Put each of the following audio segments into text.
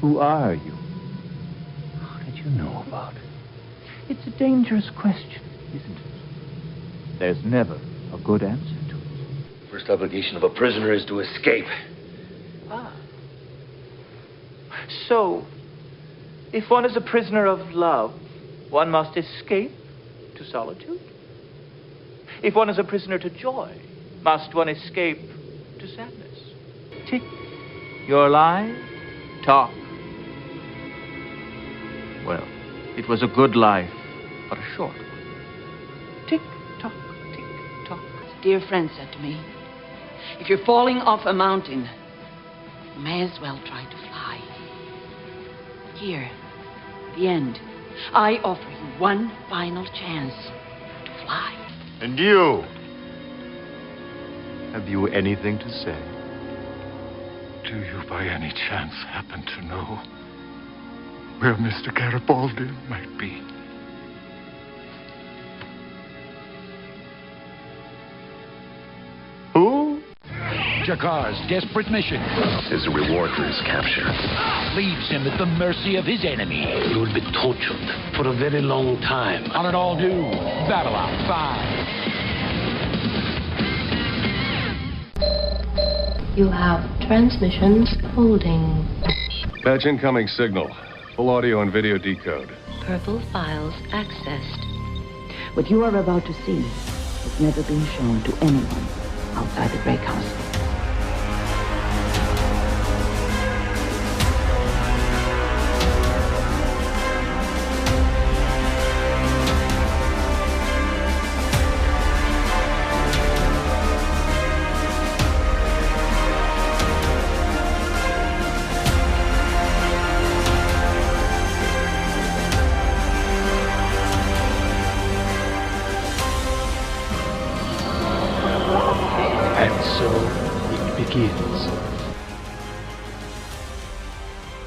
Who are you? How did you know about it? It's a dangerous question, isn't it? There's never a good answer to it. First obligation of a prisoner is to escape. Ah. So, if one is a prisoner of love, one must escape to solitude? If one is a prisoner to joy, must one escape to sadness? Tick, you're alive, talk. Well, it was a good life, but a short one. Tick, tock, tick, tock. A dear friend said to me, if you're falling off a mountain, you may as well try to fly. Here, the end. I offer you one final chance to fly. And you? Have you anything to say? Do you by any chance happen to know where Mr. Garibaldi might be? Who? Jakar's desperate mission His reward for his capture. leaves him at the mercy of his enemy. You will be tortured for a very long time. On an all-new Babylon 5. You have transmissions holding. Patch incoming signal. Full audio and video decode. Purple files accessed. What you are about to see has never been shown to anyone outside the Great Council. And so it begins.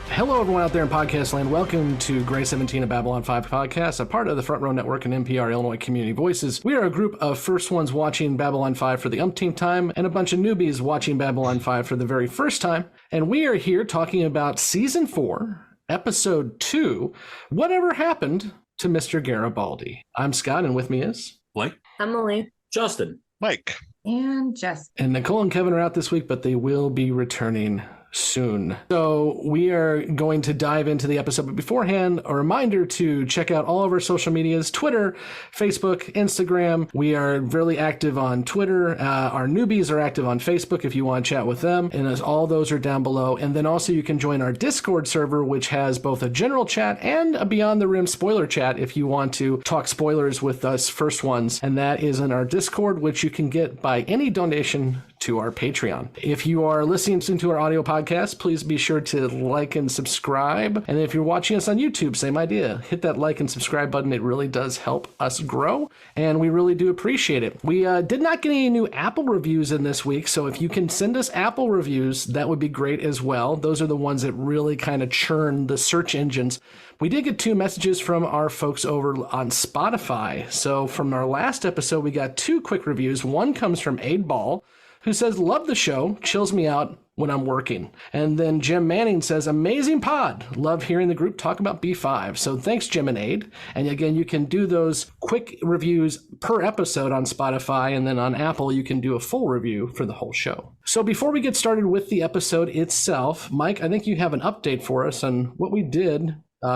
Hello, everyone out there in podcast land. Welcome to Gray 17, a Babylon 5 podcast, a part of the Front Row Network and NPR Illinois Community Voices. We are a group of first ones watching Babylon 5 for the umpteenth time and a bunch of newbies watching Babylon 5 for the very first time. And we are here talking about Season 4, Episode 2, Whatever Happened to Mr. Garibaldi. I'm Scott, and with me is... Blake. Emily. Justin. Mike. And Jess. And Nicole and Kevin are out this week, but they will be returning soon. So we are going to dive into the episode, but beforehand, a reminder to check out all of our social medias: Twitter, Facebook, Instagram. We are really active on Twitter. Our newbies are active on Facebook if you want to chat with them, and as all those are down below. And then also you can join our Discord server, which has both a general chat and a Beyond the Rim spoiler chat if you want to talk spoilers with us first ones. And that is in our Discord, which you can get by any donation to our Patreon. If you are listening to our audio podcast, please be sure to like and subscribe. And if you're watching us on YouTube, same idea. Hit that like and subscribe button. It really does help us grow, and we really do appreciate it. We did not get any new Apple reviews in this week, so if you can send us Apple reviews, that would be great as well. Those are the ones that really kind of churn the search engines. We did get 2 messages from our folks over on Spotify. So from our last episode, we got 2 quick reviews. One comes from Aid Ball, who says, love the show, chills me out when I'm working. And then Jim Manning says, amazing pod, love hearing the group talk about B5. So thanks, Jim and Aid. And again, you can do those quick reviews per episode on Spotify, and then on Apple, you can do a full review for the whole show. So before we get started with the episode itself, Mike, I think you have an update for us on what we did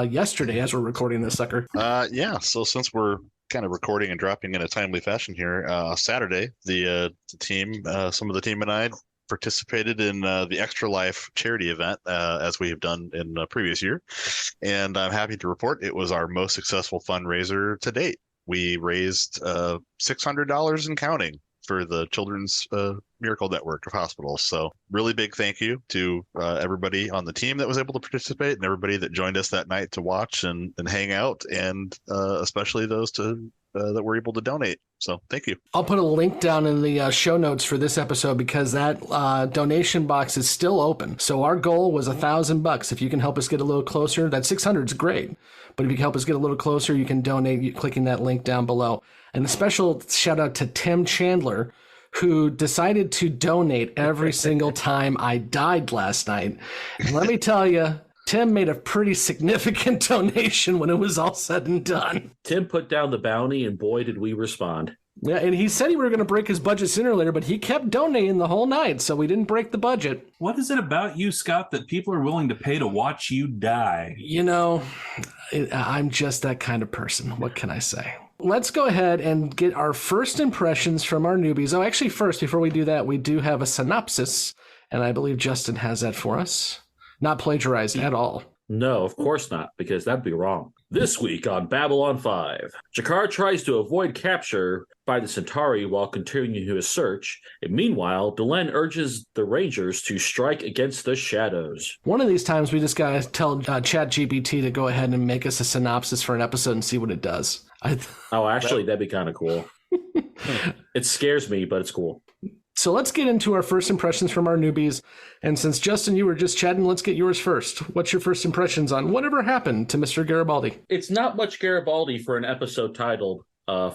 yesterday as we're recording this sucker. Yeah, so since we're kind of recording and dropping in a timely fashion here, Saturday, the team, some of the team and I participated in the Extra Life charity event, as we have done in the previous year. And I'm happy to report it was our most successful fundraiser to date. We raised $600 and counting for the Children's Miracle Network of hospitals. So really big thank you to everybody on the team that was able to participate, and everybody that joined us that night to watch and hang out, and especially those that were able to donate. So thank you. I'll put a link down in the show notes for this episode, because that donation box is still open. So our goal was $1,000. If you can help us get a little closer, that 600 is great. But if you can help us get a little closer, you can donate clicking that link down below. And a special shout out to Tim Chandler, who decided to donate every single time I died last night. And let me tell you, Tim made a pretty significant donation when it was all said and done. Tim put down the bounty, and boy, did we respond. Yeah, and he said he were going to break his budget sooner or later, but he kept donating the whole night, so we didn't break the budget. What is it about you, Scott, that people are willing to pay to watch you die? You know, I'm just that kind of person. What can I say? Let's go ahead and get our first impressions from our newbies. Oh, actually, first, before we do that, we do have a synopsis, and I believe Justin has that for us. Not plagiarized at all. No, of course not, because that'd be wrong. This week on Babylon 5, G'Kar tries to avoid capture by the Centauri while continuing his search. And meanwhile, Delenn urges the Rangers to strike against the shadows. One of these times, we just got to tell ChatGPT to go ahead and make us a synopsis for an episode and see what it does. That'd be kind of cool. It scares me, but it's cool. So let's get into our first impressions from our newbies. And since, Justin, you were just chatting, let's get yours first. What's your first impressions on whatever happened to Mr. Garibaldi? It's not much Garibaldi for an episode titled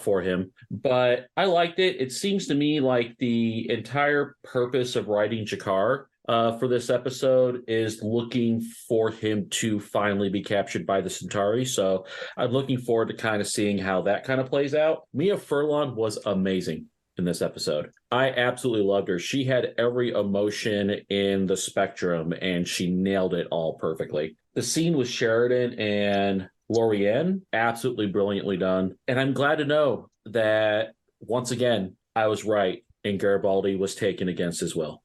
for him, but I liked it. It seems to me like the entire purpose of writing G'Kar for this episode is looking for him to finally be captured by the Centauri. So I'm looking forward to kind of seeing how that kind of plays out. Mia Furlan was amazing in this episode. I absolutely loved her. She had every emotion in the spectrum, and she nailed it all perfectly. The scene with Sheridan and Lorianne, absolutely brilliantly done. And I'm glad to know that, once again, I was right, and Garibaldi was taken against his will.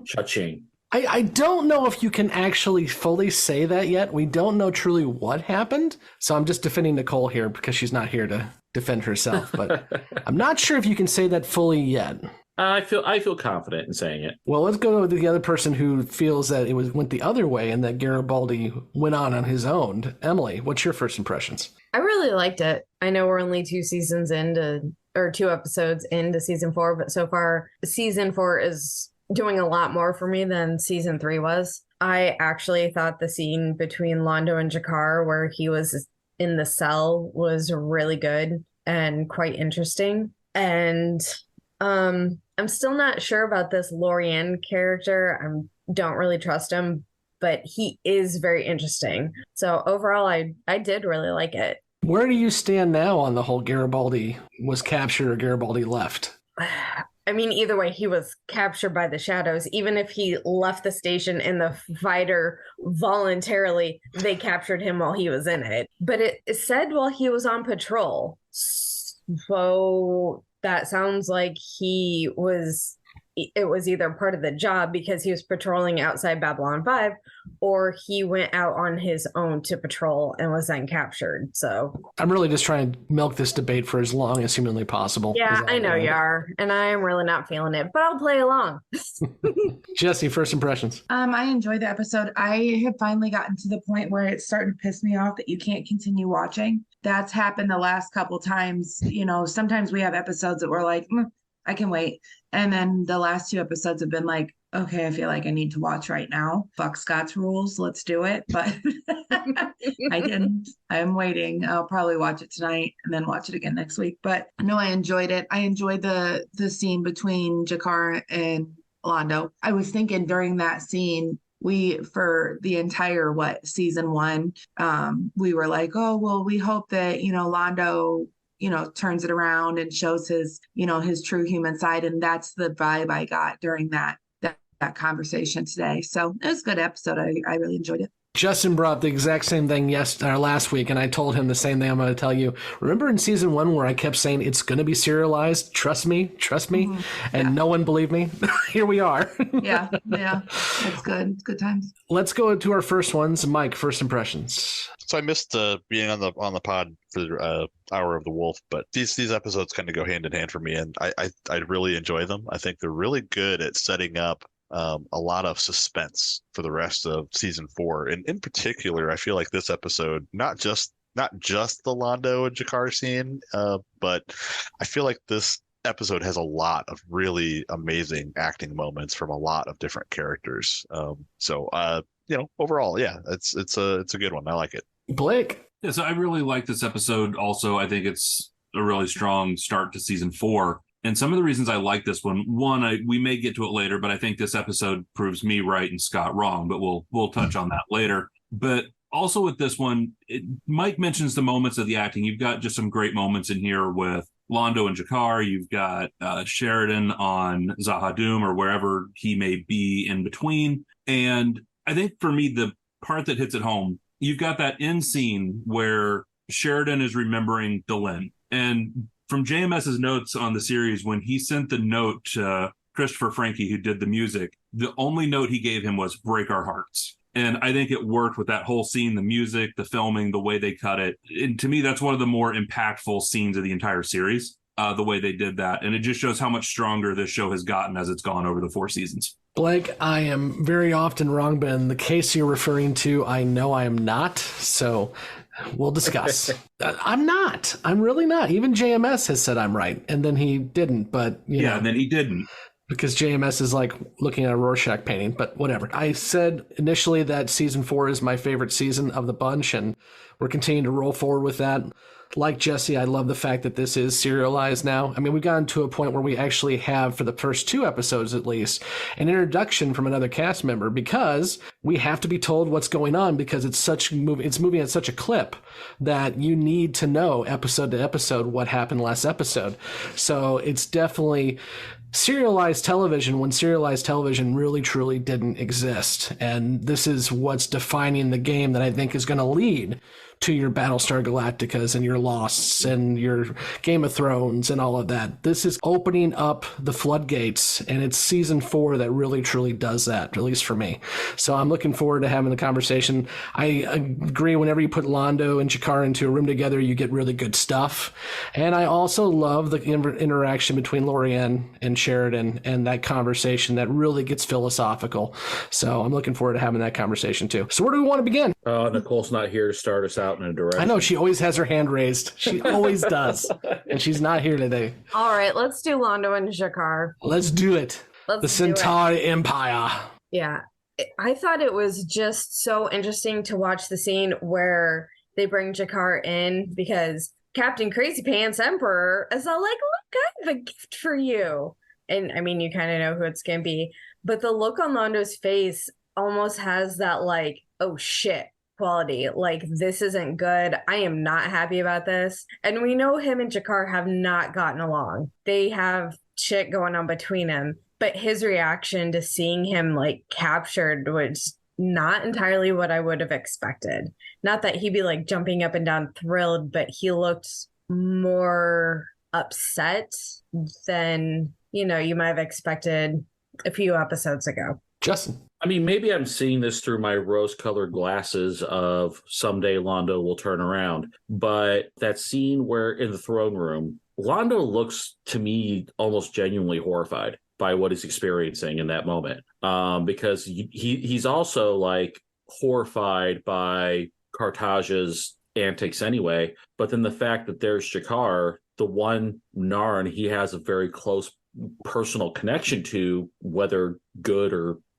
Cha-ching. I don't know if you can actually fully say that yet. We don't know truly what happened. So I'm just defending Nicole here because she's not here to defend herself. But I'm not sure if you can say that fully yet. I feel confident in saying it. Well, let's go with the other person who feels that it went the other way and that Garibaldi went on his own. Emily, what's your first impressions? I really liked it. I know we're only 2 episodes into season 4, but so far season 4 is doing a lot more for me than season 3 was. I actually thought the scene between Londo and G'Kar where he was in the cell was really good and quite interesting. And I'm still not sure about this Lorianne character. I don't really trust him, but he is very interesting. So overall, I did really like it. Where do you stand now on the whole Garibaldi was captured or Garibaldi left? I mean, either way, he was captured by the shadows. Even if he left the station in the fighter voluntarily, they captured him while he was in it. But it said while he was on patrol. So that sounds like it was either part of the job because he was patrolling outside Babylon 5, or he went out on his own to patrol and was then captured. So I'm really just trying to milk this debate for as long as humanly possible. Yeah, I know you are. And I am really not feeling it, but I'll play along. Jessi, first impressions. I enjoyed the episode. I have finally gotten to the point where it's starting to piss me off that you can't continue watching. That's happened the last couple times. You know, sometimes we have episodes that we're like, I can wait. And then the last 2 episodes have been like, okay, I feel like I need to watch right now. Fuck Scott's rules. Let's do it. But I didn't. I'm waiting. I'll probably watch it tonight and then watch it again next week. But no, I enjoyed it. I enjoyed the scene between G'Kar and Londo. I was thinking during that scene, for the entire season 1, we were like, oh, well, we hope that, Londo turns it around and shows his true human side. And that's the vibe I got during that conversation today. So it was a good episode. I really enjoyed it. Justin brought the exact same thing last week, and I told him the same thing I'm going to tell you. Remember in season 1 where I kept saying it's going to be serialized? Trust me. Mm-hmm. And no one believed me? Here we are. Yeah. It's good. It's good times. Let's go to our first ones. Mike, first impressions. So I missed being on the pod for Hour of the Wolf, but these episodes kind of go hand in hand for me, and I really enjoy them. I think they're really good at setting up a lot of suspense for the rest of season 4, and in particular, I feel like this episode, not just the Londo and G'Kar scene, but I feel like this episode has a lot of really amazing acting moments from a lot of different characters. So overall, yeah, it's a good one. I like it. Blake. Yeah, so I really like this episode. Also, I think it's a really strong start to season 4. And some of the reasons I like this one, we may get to it later, but I think this episode proves me right and Scott wrong, but we'll touch on that later. But also with this one, Mike mentions the moments of the acting. You've got just some great moments in here with Londo and Jakar. You've got Sheridan on Zahadum or wherever he may be in between. And I think for me, the part that hits it home, you've got that end scene where Sheridan is remembering Delenn. And from JMS's notes on the series, when he sent the note to Christopher Franke, who did the music, the only note he gave him was "break our hearts." And I think it worked with that whole scene, the music, the filming, the way they cut it. And to me, that's one of the more impactful scenes of the entire series, the way they did that. And it just shows how much stronger this show has gotten as it's gone over the 4 seasons. Blake, I am very often wrong, but in the case you're referring to, I know I am not. So we'll discuss. I'm not. I'm really not. Even JMS has said I'm right. And then he didn't. But, you know. And then he didn't. Because JMS is like looking at a Rorschach painting, but whatever. I said initially that season 4 is my favorite season of the bunch, and we're continuing to roll forward with that. Like Jessi, I love the fact that this is serialized now. I mean, we've gotten to a point where we actually have, for the first 2 episodes at least, an introduction from another cast member, because we have to be told what's going on, because it's moving at such a clip that you need to know episode to episode what happened last episode. So it's definitely serialized television when serialized television really truly didn't exist. And this is what's defining the game that I think is going to lead to your Battlestar Galacticas and your Losts and your Game of Thrones and all of that. This is opening up the floodgates, and it's season 4 that really truly does that, at least for me. So I'm looking forward to having the conversation. I agree, whenever you put Londo and Jakar into a room together, you get really good stuff. And I also love the interaction between Lorianne and Sheridan and that conversation that really gets philosophical. So I'm looking forward to having that conversation too. So where do we want to begin? Nicole's not here to start us out in a direction. I know, she always has her hand raised. She always does. And she's not here today. All right, let's do Londo and Jakar. Let's do it. The Centauri Empire. Yeah. I thought it was just so interesting to watch the scene where they bring Jakar in, because Captain Crazy Pants Emperor is all like, look, I have a gift for you. And I mean, you kind of know who it's going to be. But the look on Londo's face almost has that like, oh shit quality. Like, this isn't good. I am not happy about this. And we know him and Jakar have not gotten along. They have shit going on between them. But his reaction to seeing him like captured was not entirely what I would have expected. Not that he'd be like jumping up and down thrilled, but he looked more upset than, you know, you might have expected a few episodes ago. Justin. I mean, maybe I'm seeing this through my rose-colored glasses of someday Londo will turn around. But that scene where in the throne room, Londo looks to me almost genuinely horrified by what he's experiencing in that moment. Because he's also like horrified by Cartage's antics anyway. But then the fact that there's Jakar, the one Narn he has a very close personal connection to, whether good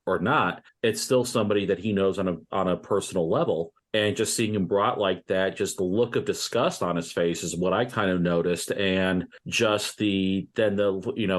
or not, it's still somebody that he knows on a personal level. And just seeing him brought like that, just the look of disgust on his face is what I kind of noticed. And just the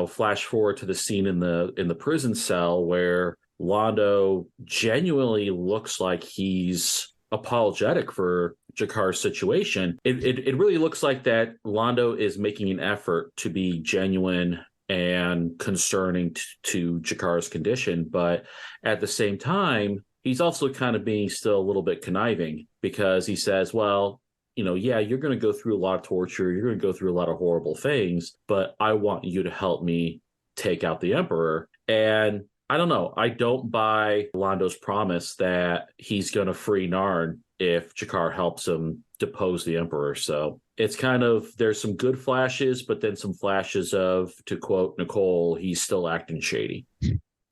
flash forward to the scene in the prison cell where Londo genuinely looks like he's apologetic for Jakar's situation. It really looks like that Londo is making an effort to be genuine and concerning to Jakar's condition, but at the same time, he's also kind of being still a little bit conniving, because he says, well, yeah, you're going to go through a lot of torture, you're going to go through a lot of horrible things, but I want you to help me take out the Emperor. And I don't know, I don't buy Londo's promise that he's going to free Narn if Jakar helps him depose the Emperor. So it's kind of, there's some good flashes, but then some flashes of, to quote Nicole, he's still acting shady.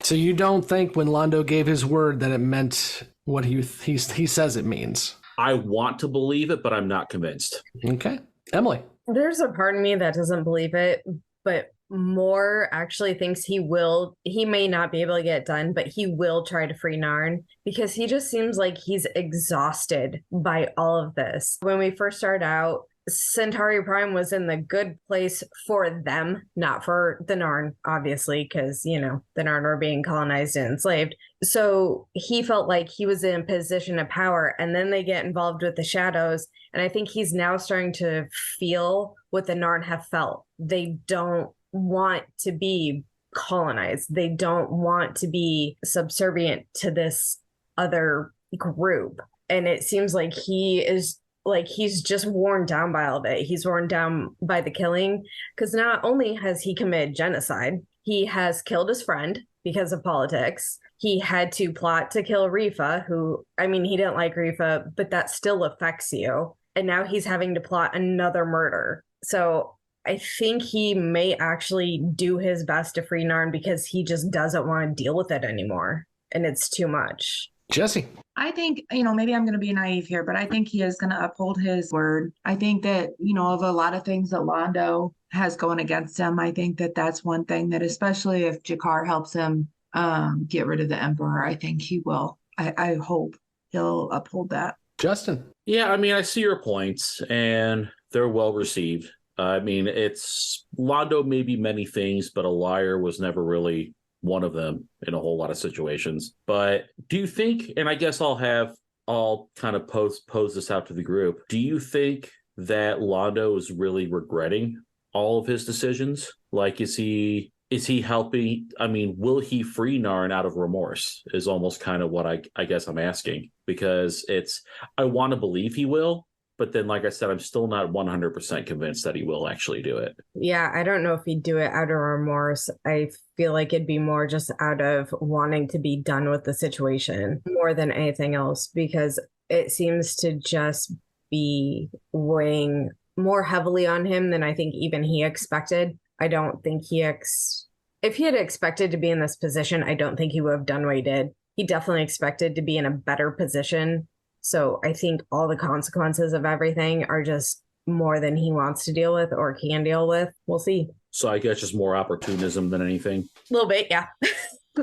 So you don't think when Londo gave his word that it meant what he says it means? I want to believe it, but I'm not convinced. Okay. Emily. There's a part of me that doesn't believe it, but more actually thinks he may not be able to get it done, but he will try to free Narn, because he just seems like he's exhausted by all of this. When we first start out, Centauri Prime was in the good place for them, not for the Narn, obviously, because, the Narn were being colonized and enslaved. So he felt like he was in a position of power, and then they get involved with the shadows. And I think he's now starting to feel what the Narn have felt. They don't want to be colonized. They don't want to be subservient to this other group. And it seems like he's just worn down by all of it. He's worn down by the killing, because not only has he committed genocide, he has killed his friend because of politics. He had to plot to kill Rifa, who, he didn't like Rifa, but that still affects you. And now he's having to plot another murder. So I think he may actually do his best to free Narn because he just doesn't want to deal with it anymore. And it's too much. Jessi. I think, maybe I'm going to be naive here, but I think he is going to uphold his word. I think that, of a lot of things that Londo has going against him, I think that that's one thing that, especially if G'Kar helps him get rid of the Emperor, I think he will. I hope he'll uphold that. Justin. Yeah, I see your points, and they're well received. It's Londo may be many things, but a liar was never really one of them in a whole lot of situations. But do you think, and I guess I'll kind of pose this out to the group, do you think that Londo is really regretting all of his decisions? Like, is he helping? Will he free Narn out of remorse is almost kind of what I guess I'm asking, because I want to believe he will. But then, like I said, I'm still not 100% convinced that he will actually do it. Yeah, I don't know if he'd do it out of remorse. I feel like it'd be more just out of wanting to be done with the situation more than anything else, because it seems to just be weighing more heavily on him than I think even he expected. I don't think if he had expected to be in this position, I don't think he would have done what he did. He definitely expected to be in a better position. So I think all the consequences of everything are just more than he wants to deal with or can deal with. We'll see. So I guess just more opportunism than anything. A little bit, yeah.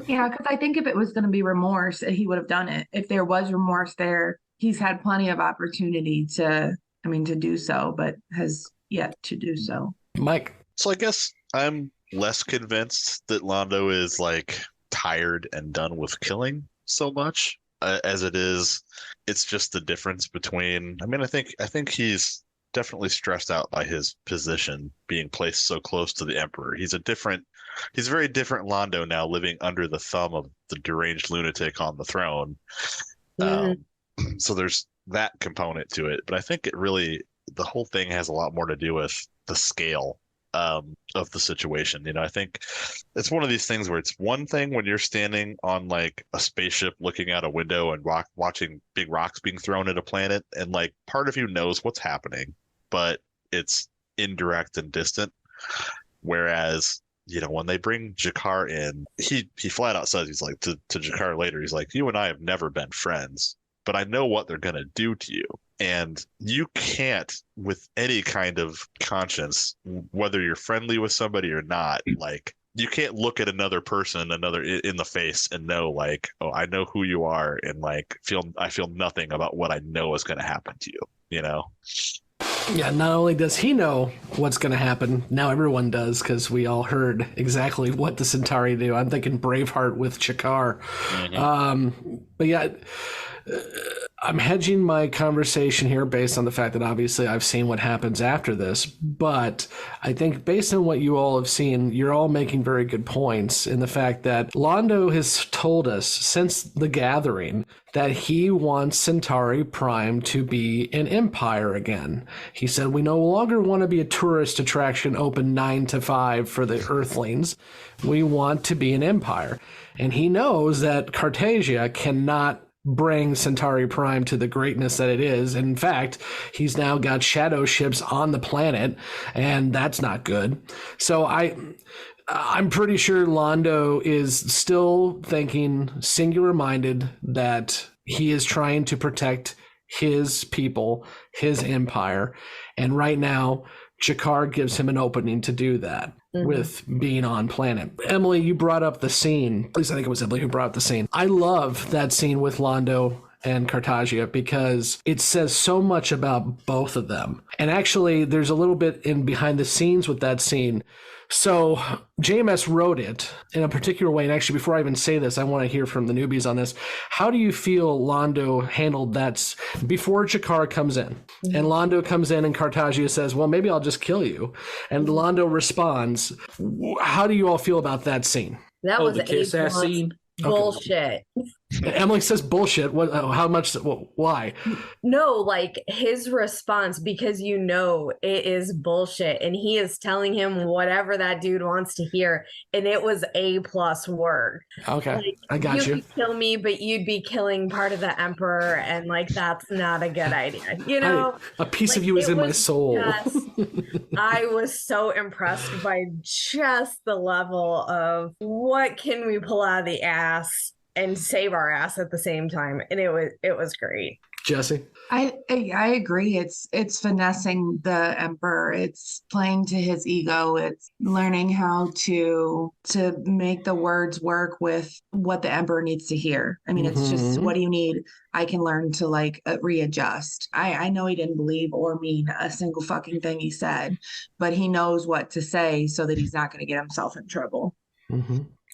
Yeah, because I think if it was going to be remorse, he would have done it. If there was remorse there, he's had plenty of opportunity to do so, but has yet to do so. Mike. So I guess I'm less convinced that Londo is tired and done with killing so much. As it is, it's just the difference between. I think he's definitely stressed out by his position being placed so close to the Emperor. He's a very different Londo now, living under the thumb of the deranged lunatic on the throne. So there's that component to it, but I think the whole thing has a lot more to do with the scale of the situation. I think it's one of these things where it's one thing when you're standing on a spaceship looking out a window and watching big rocks being thrown at a planet, and part of you knows what's happening, but it's indirect and distant. Whereas when they bring G'Kar in, he flat out says, he's to G'Kar later, he's like, you and I have never been friends, but I know what they're gonna do to you. And you can't, with any kind of conscience, whether you're friendly with somebody or not, you can't look at another person in the face and know oh, I know who you are, and I feel nothing about what I know is going to happen to you. Yeah, not only does he know what's going to happen, now everyone does, because we all heard exactly what the Centauri do. I'm thinking Braveheart with G'Kar. Mm-hmm. But yeah, I'm hedging my conversation here based on the fact that obviously I've seen what happens after this, but I think based on what you all have seen, you're all making very good points in the fact that Londo has told us since the gathering that he wants Centauri Prime to be an empire again. He said, we no longer want to be a tourist attraction open 9 to 5 for the Earthlings. We want to be an empire. And he knows that Cartagia cannot bring Centauri Prime to the greatness that it is. In fact, he's now got shadow ships on the planet, and that's not good. So I'm pretty sure Londo is still thinking singular-minded that he is trying to protect his people, his empire, and right now G'Kar gives him an opening to do that. Mm-hmm. With being on planet. Emily, you brought up the scene. At least I think it was Emily who brought up the scene. I love that scene with Londo and Cartagia, because it says so much about both of them. And actually, there's a little bit in behind the scenes with that scene. So JMS wrote it in a particular way. And actually, before I even say this, I want to hear from the newbies on this. How do you feel Londo handled that before Jakar comes in? And Londo comes in and Cartagia says, well, maybe I'll just kill you. And Londo responds. How do you all feel about that scene? That was the kiss ass scene. Bullshit. Emily says bullshit. What? How much? Why? No, like his response, because you know it is bullshit, and he is telling him whatever that dude wants to hear, and it was A+ work. Okay, like, I got you. Could kill me, but you'd be killing part of the Emperor, and like that's not a good idea. You know, a piece of you is in my soul. I was so impressed by just the level of what can we pull out of the ass and save our ass at the same time, and it was great. Jessi? I agree. It's finessing the Emperor. It's playing to his ego. It's learning how to make the words work with what the Emperor needs to hear. I mean, it's just, what do you need? I can learn to like readjust. I know he didn't believe or mean a single fucking thing he said, but he knows what to say so that he's not going to get himself in trouble.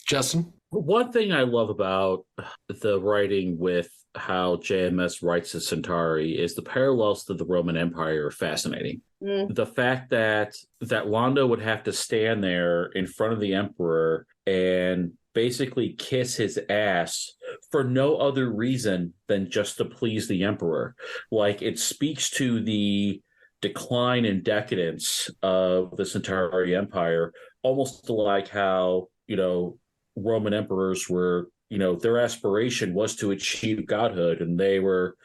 Justin? One thing I love about the writing with how JMS writes the Centauri is the parallels to the Roman Empire are fascinating. The fact that Londo would have to stand there in front of the Emperor and basically kiss his ass for no other reason than just to please the Emperor. Like, it speaks to the decline and decadence of the Centauri Empire, almost like how, Roman emperors were, their aspiration was to achieve godhood, and they were,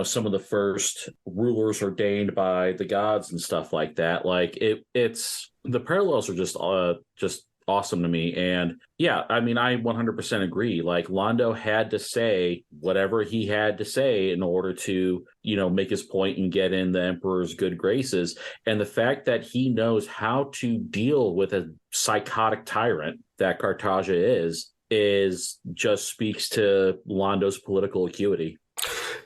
some of the first rulers ordained by the gods and stuff like that. Like it's the parallels are just awesome to me. And yeah, I mean, I 100% agree. Like, Londo had to say whatever he had to say in order to, make his point and get in the Emperor's good graces. And the fact that he knows how to deal with a psychotic tyrant that Cartagia is just speaks to Londo's political acuity.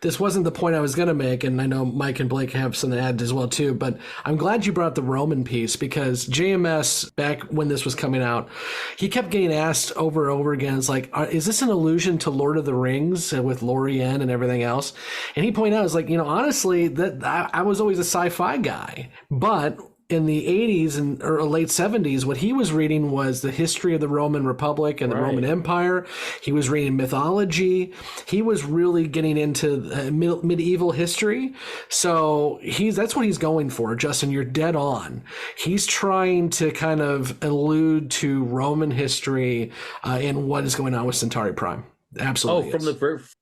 This wasn't the point I was going to make, and I know Mike and Blake have some to add as well, too, but I'm glad you brought up the Roman piece, because JMS, back when this was coming out, he kept getting asked over and over again, it's like, is this an allusion to Lord of the Rings with Lorien and everything else? And he pointed out, it's like, honestly, that I was always a sci-fi guy, but in the 80s or late 70s, what he was reading was the history of the Roman Republic and the Roman Empire. He was reading mythology. He was really getting into medieval history. So that's what he's going for. Justin, you're dead on. He's trying to kind of allude to Roman history and what is going on with Centauri Prime. Absolutely.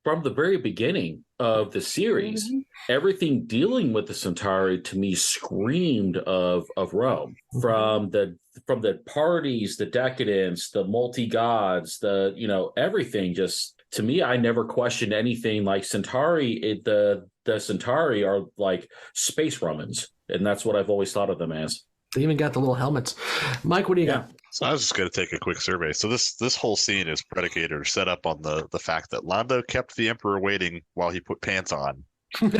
From the very beginning of the series, everything dealing with the Centauri to me screamed of Rome. From the parties, the decadence, the multi-gods, everything. Just, to me, I never questioned anything like Centauri. The Centauri are like space Romans, and that's what I've always thought of them as. They even got the little helmets. Mike, what do you got? So I was just going to take a quick survey. So this whole scene is predicated or set up on the fact that Londo kept the Emperor waiting while he put pants on. And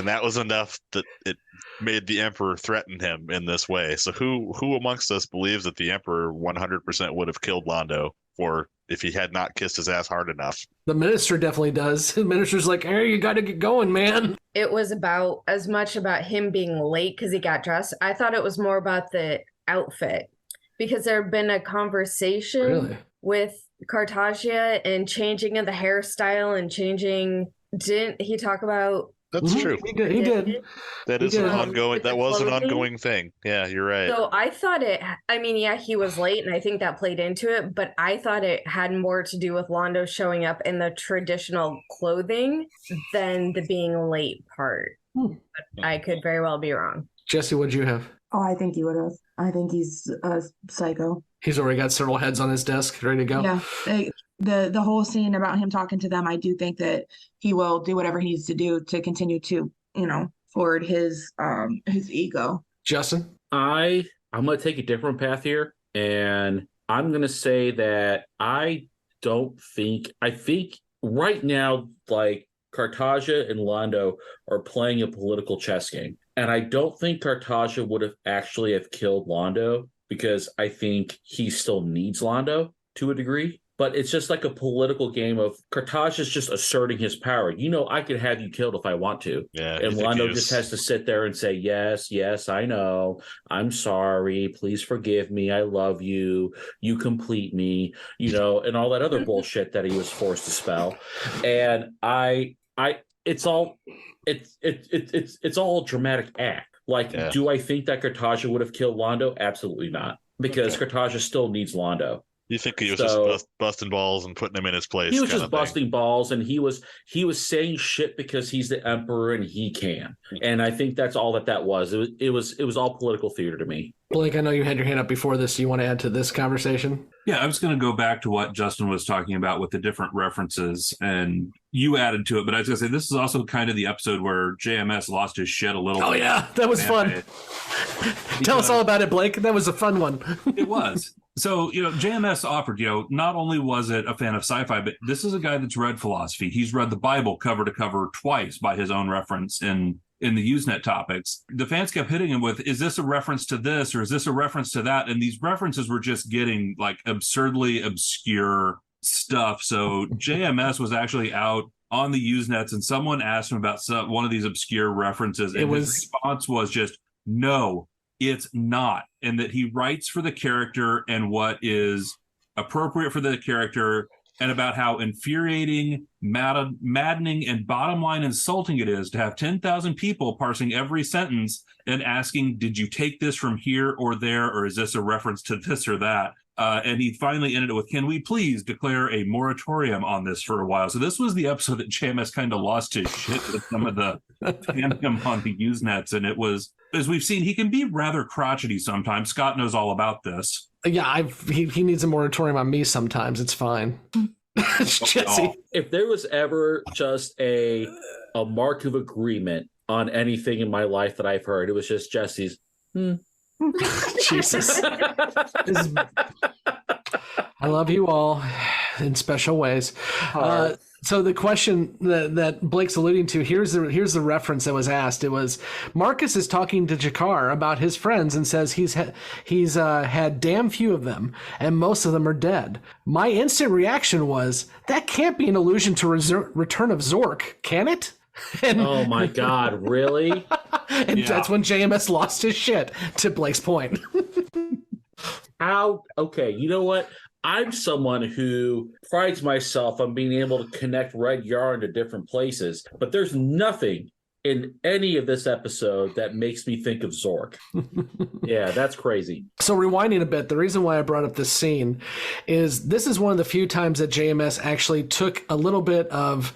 that was enough that it made the Emperor threaten him in this way. So who amongst us believes that the Emperor 100% would have killed Londo if he had not kissed his ass hard enough? The minister definitely does. The minister's like, hey, you got to get going, man. It was as much about him being late because he got dressed. I thought it was more about the outfit, because there had been a conversation with Cartagia and changing of the hairstyle and changing. Didn't he talk about? That's true. He did. That is an ongoing. That was an ongoing thing. Yeah, you're right. So I thought he was late, and I think that played into it. But I thought it had more to do with Londo showing up in the traditional clothing than the being late part. But I could very well be wrong. Jessi, what'd you have? Oh, I think he would have. I think he's a psycho. He's already got several heads on his desk ready to go. Yeah. The whole scene about him talking to them, I do think that he will do whatever he needs to do to continue to, forward his ego. Justin? I'm going to take a different path here, and I'm going to say that I think right now, like Cartagia and Londo are playing a political chess game. And I don't think Cartagia would have actually have killed Londo because I think he still needs Londo to a degree. But it's just like a political game of Cartagia's just asserting his power. I could have you killed if I want to. Yeah, and Londo just has to sit there and say, yes, I know. I'm sorry. Please forgive me. I love you. You complete me, and all that other bullshit that he was forced to spell. And it's all a dramatic act. Like, do I think that Cartagia would have killed Londo? Absolutely not. Because Cartagia still needs Londo. You think he was just busting balls and putting him in his place? He was just busting balls, and he was saying shit because he's the emperor and he can. And I think that's all that was. It was all political theater to me. Blake, I know you had your hand up before this. Do you want to add to this conversation? Yeah, I was going to go back to what Justin was talking about with the different references, and you added to it. But I was going to say, this is also kind of the episode where JMS lost his shit a little bit. Oh, yeah, that was fun. Tell us all about it, Blake. That was a fun one. It was. So, JMS offered, not only was it a fan of sci-fi, but this is a guy that's read philosophy. He's read the Bible cover to cover twice by his own reference in the Usenet topics. The fans kept hitting him with, is this a reference to this or is this a reference to that? And these references were just getting like absurdly obscure stuff. So JMS was actually out on the Usenets and someone asked him about one of these obscure references. And his response was just, no, it's not. And that he writes for the character and what is appropriate for the character, and about how infuriating, maddening, and bottom line insulting it is to have 10,000 people parsing every sentence and asking, did you take this from here or there, or is this a reference to this or that? And he finally ended it with, can we please declare a moratorium on this for a while? So this was the episode that JMS kind of lost his shit with some of the fandom on the Usenets. And it was, as we've seen, he can be rather crotchety sometimes. Scott knows all about this. Yeah, he needs a moratorium on me sometimes. It's fine. Jessi. If there was ever just a mark of agreement on anything in my life that I've heard, it was just Jessi's. Jesus. I love you all in special ways. So the question that Blake's alluding to, here's the reference that was asked. It was, Marcus is talking to G'Kar about his friends and says he's had damn few of them and most of them are dead. My instant reaction was, that can't be an allusion to Return of Zork, can it? And, oh my God, really? And that's when JMS lost his shit, to Blake's point. How? Okay, you know what? I'm someone who prides myself on being able to connect red yarn to different places, but there's nothing in any of this episode that makes me think of Zork. Yeah, that's crazy. So rewinding a bit, the reason why I brought up this scene is this is one of the few times that JMS actually took a little bit of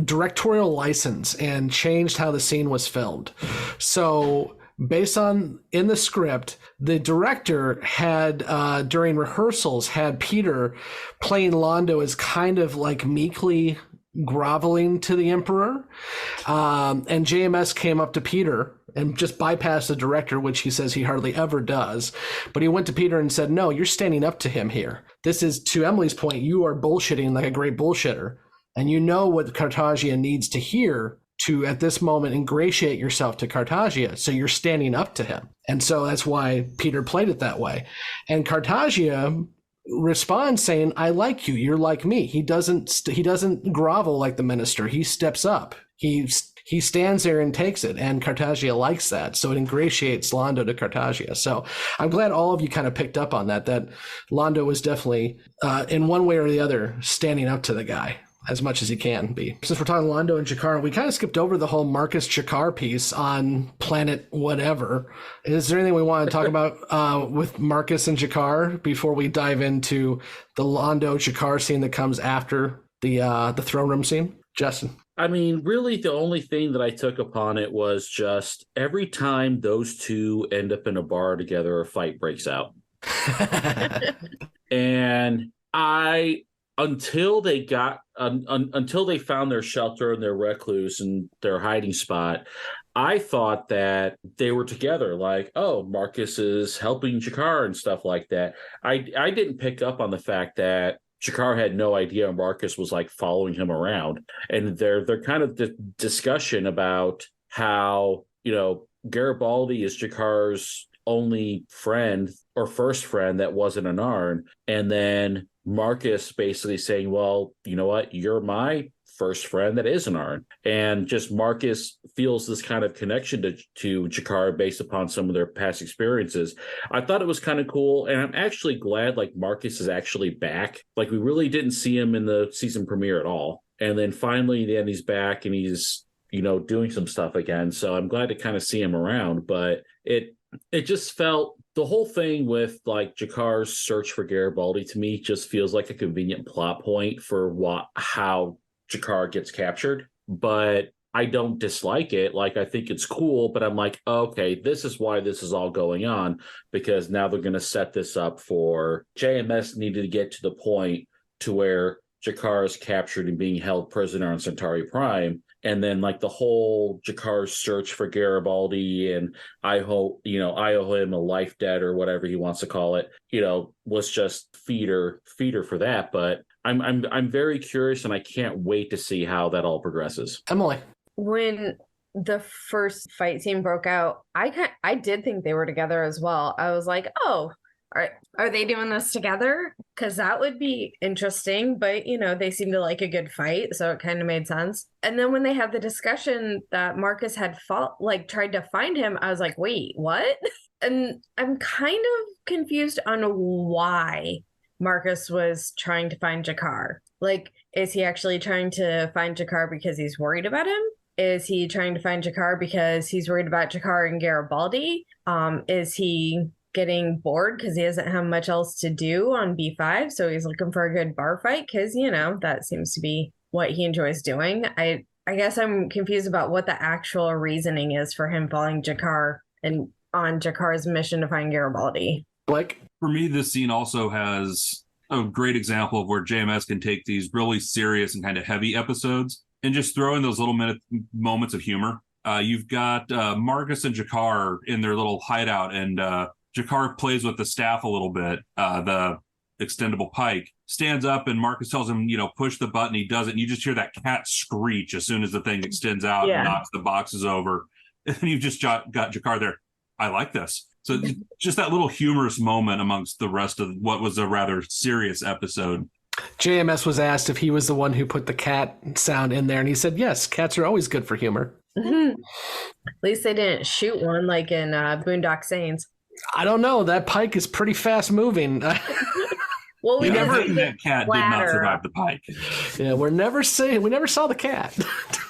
directorial license and changed how the scene was filmed. So based on in the script, the director had during rehearsals had Peter playing Londo as kind of like meekly groveling to the Emperor, and JMS came up to Peter and just bypassed the director, which he says he hardly ever does. But he went to Peter and said, no, you're standing up to him here. This is, to Emily's point, you are bullshitting like a great bullshitter, and you know what Cartagia needs to hear to, at this moment, ingratiate yourself to Cartagia. So you're standing up to him. And so that's why Peter played it that way. And Cartagia responds saying, I like you. You're like me. He doesn't grovel like the minister. He steps up. He stands there and takes it. And Cartagia likes that. So it ingratiates Londo to Cartagia. So I'm glad all of you kind of picked up on that Londo was definitely, in one way or the other, standing up to the guy as much as he can be. Since we're talking Londo and G'Kar, we kind of skipped over the whole Marcus G'Kar piece on planet whatever. Is there anything we want to talk about with Marcus and G'Kar before we dive into the Londo G'Kar scene that comes after the throne room scene? Justin. I mean, really, the only thing that I took upon it was just every time those two end up in a bar together, a fight breaks out. And until they found their shelter and their recluse and their hiding spot, I thought that they were together. Like, oh, Marcus is helping G'Kar and stuff like that. I didn't pick up on the fact that Jakar had no idea Marcus was like following him around. And they're kind of discussion about how, Garibaldi is Jakar's only friend or first friend that wasn't an Arn. And then Marcus basically saying, well, you know what? You're my first friend that is an Arn. And just Marcus feels this kind of connection to Jakar based upon some of their past experiences. I thought it was kind of cool. And I'm actually glad like Marcus is actually back. Like we really didn't see him in the season premiere at all. And then finally, then he's back and he's, doing some stuff again. So I'm glad to kind of see him around. But it just felt, the whole thing with like Jakar's search for Garibaldi to me just feels like a convenient plot point for how Jakar gets captured. But I don't dislike it. Like, I think it's cool, but I'm like, okay, this is why this is all going on, because now they're going to set this up for JMS needed to get to the point to where Jakar is captured and being held prisoner on Centauri Prime. And then like the whole Jakar's search for Garibaldi and I owe him a life debt or whatever he wants to call it, was just feeder for that. But I'm very curious and I can't wait to see how that all progresses. Emily. When the first fight scene broke out, I did think they were together as well. I was like, oh, are they doing this together? Because that would be interesting. But, they seem to like a good fight. So it kind of made sense. And then when they had the discussion that Marcus had tried to find him, I was like, wait, what? And I'm kind of confused on why Marcus was trying to find Jakar. Like, is he actually trying to find Jakar because he's worried about him? Is he trying to find Jakar because he's worried about Jakar and Garibaldi? Is he getting bored because he doesn't have much else to do on B5, so he's looking for a good bar fight? Because, that seems to be what he enjoys doing. I guess I'm confused about what the actual reasoning is for him following Jakar and on Jakar's mission to find Garibaldi. Blake? For me, this scene also has a great example of where JMS can take these really serious and kind of heavy episodes and just throw in those little moments of humor. You've got Marcus and Jakar in their little hideout, and Jakar plays with the staff a little bit, the extendable pike, stands up and Marcus tells him, push the button. He does it. And you just hear that cat screech as soon as the thing extends out and knocks the boxes over. And you've just got Jakar there. I like this. So just that little humorous moment amongst the rest of what was a rather serious episode. JMS was asked if he was the one who put the cat sound in there. And he said, yes, cats are always good for humor. At least they didn't shoot one like in Boondock Saints. I don't know. That pike is pretty fast moving. Well, that cat did not survive the pike. Yeah, we never saw the cat.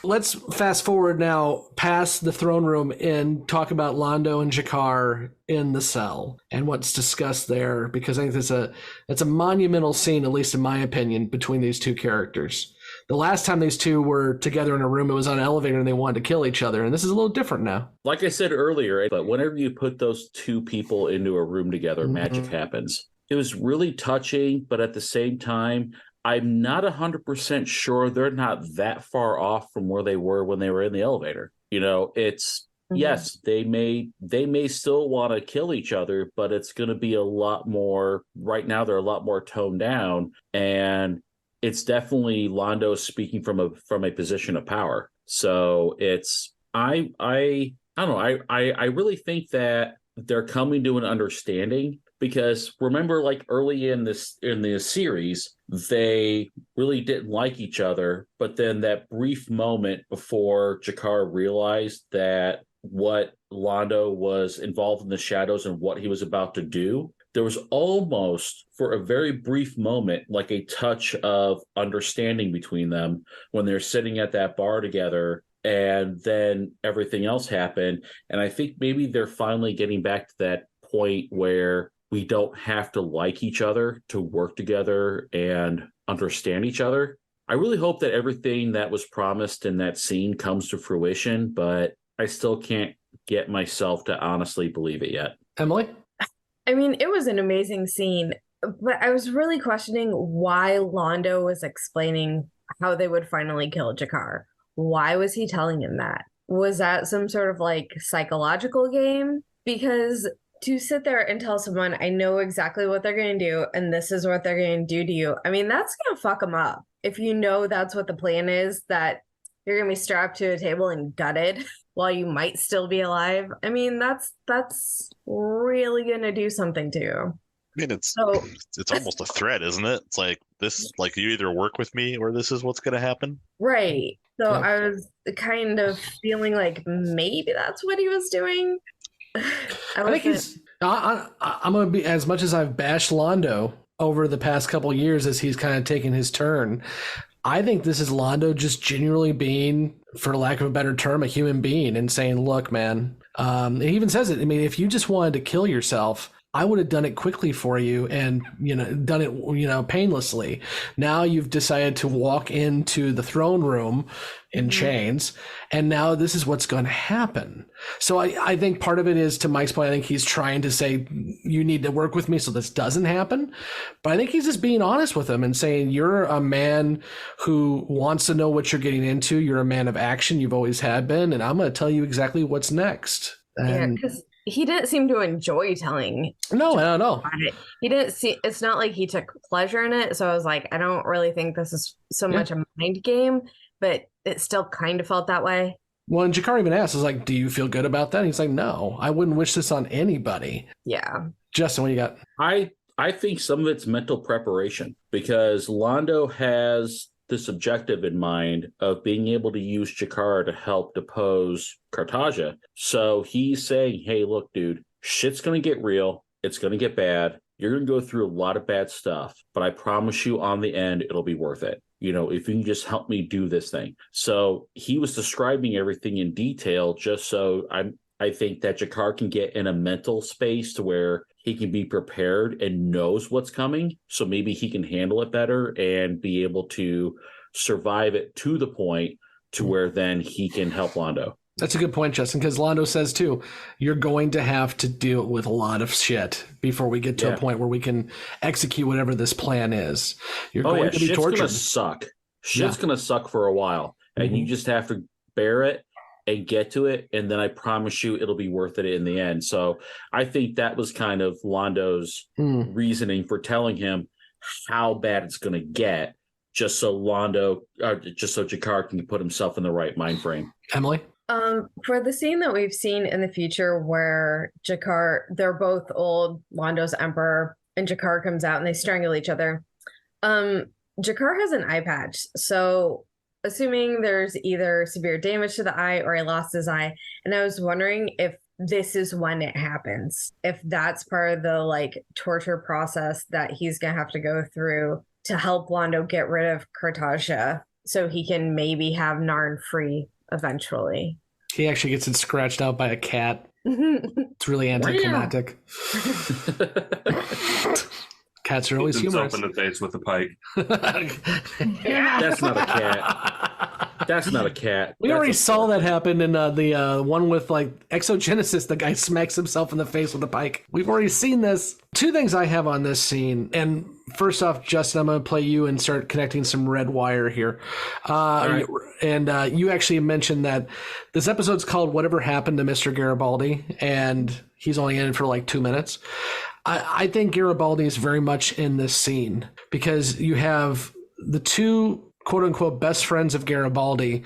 Let's fast forward now past the throne room and talk about Londo and Jakar in the cell and what's discussed there, because I think that's a monumental scene, at least in my opinion, between these two characters. The last time these two were together in a room, it was on an elevator and they wanted to kill each other. And this is a little different now. Like I said earlier, but whenever you put those two people into a room together, magic happens. It was really touching, but at the same time, I'm not 100% sure they're not that far off from where they were when they were in the elevator. It's yes, they may still want to kill each other, but it's going to be a lot more. Right now, they're a lot more toned down, and it's definitely Londo speaking from a position of power. So it's I don't know. I really think that they're coming to an understanding. Because remember, like early in the series, they really didn't like each other. But then that brief moment before Jakar realized that what Londo was involved in the shadows and what he was about to do, there was almost, for a very brief moment, like a touch of understanding between them when they're sitting at that bar together. And then everything else happened. And I think maybe they're finally getting back to that point where we don't have to like each other to work together and understand each other. I really hope that everything that was promised in that scene comes to fruition, but I still can't get myself to honestly believe it yet. Emily? I mean, it was an amazing scene, but I was really questioning why Londo was explaining how they would finally kill Jakar. Why was he telling him that? Was that some sort of like psychological game? Because to sit there and tell someone, I know exactly what they're going to do, and this is what they're going to do to you. I mean, that's going to fuck them up. If you know that's what the plan is, that you're going to be strapped to a table and gutted while you might still be alive. I mean, that's really going to do something to you. I mean, it's almost a threat, isn't it? It's like this, like you either work with me or this is what's going to happen. Right. So I was kind of feeling like maybe that's what he was doing. I think he's. I'm gonna be, as much as I've bashed Londo over the past couple of years as he's kind of taken his turn, I think this is Londo just genuinely being, for lack of a better term, a human being and saying, "Look, man." He even says it. I mean, if you just wanted to kill yourself, I would have done it quickly for you and, done it, painlessly. Now you've decided to walk into the throne room in chains, and now this is what's going to happen. So I think part of it is, to Mike's point, I think he's trying to say, you need to work with me so this doesn't happen. But I think he's just being honest with him and saying, you're a man who wants to know what you're getting into. You're a man of action. You've always had been. And I'm going to tell you exactly what's next. And because he didn't seem to enjoy telling. No, I don't know. He didn't see. It's not like he took pleasure in it. So I was like, I don't really think this is so much a mind game, but it still kind of felt that way. Well, and G'Kar even asked, do you feel good about that? And he's like, no, I wouldn't wish this on anybody. Yeah. Justin, what you got? I think some of it's mental preparation, because Londo has this objective in mind of being able to use G'Kar to help depose Cartagia. So he's saying, hey, look, dude, shit's going to get real. It's going to get bad. You're going to go through a lot of bad stuff, but I promise you on the end, it'll be worth it. If you can just help me do this thing. So he was describing everything in detail, just so I think that G'Kar can get in a mental space to where he can be prepared and knows what's coming. So maybe he can handle it better and be able to survive it to the point to where then he can help Londo. That's a good point, Justin, because Londo says, too, you're going to have to deal with a lot of shit before we get to a point where we can execute whatever this plan is. You're going to be shit's tortured. Gonna suck. Shit's going to suck for a while, and you just have to bear it and get to it, and then I promise you it'll be worth it in the end. So I think that was kind of Londo's reasoning for telling him how bad it's going to get, just so G'Kar can put himself in the right mind frame. Emily? For the scene that we've seen in the future where G'Kar, they're both old, Londo's Emperor, and G'Kar comes out and they strangle each other. G'Kar has an eye patch, so assuming there's either severe damage to the eye or he lost his eye, and I was wondering if this is when it happens, if that's part of the torture process that he's gonna have to go through to help Londo get rid of Cartagia so he can maybe have Narn free eventually. He actually gets it scratched out by a cat. It's really anticlimactic. Cats are always humorous. Himself in the face with a pike. That's not a cat. That's not a cat. We already saw that happen in the one with Exogenesis. The guy smacks himself in the face with a pike. We've already seen this. Two things I have on this scene. And first off, Justin, I'm going to play you and start connecting some red wire here. Right. And you actually mentioned that this episode's called Whatever Happened to Mr. Garibaldi, and he's only in it for 2 minutes. I think Garibaldi is very much in this scene because you have the two quote unquote best friends of Garibaldi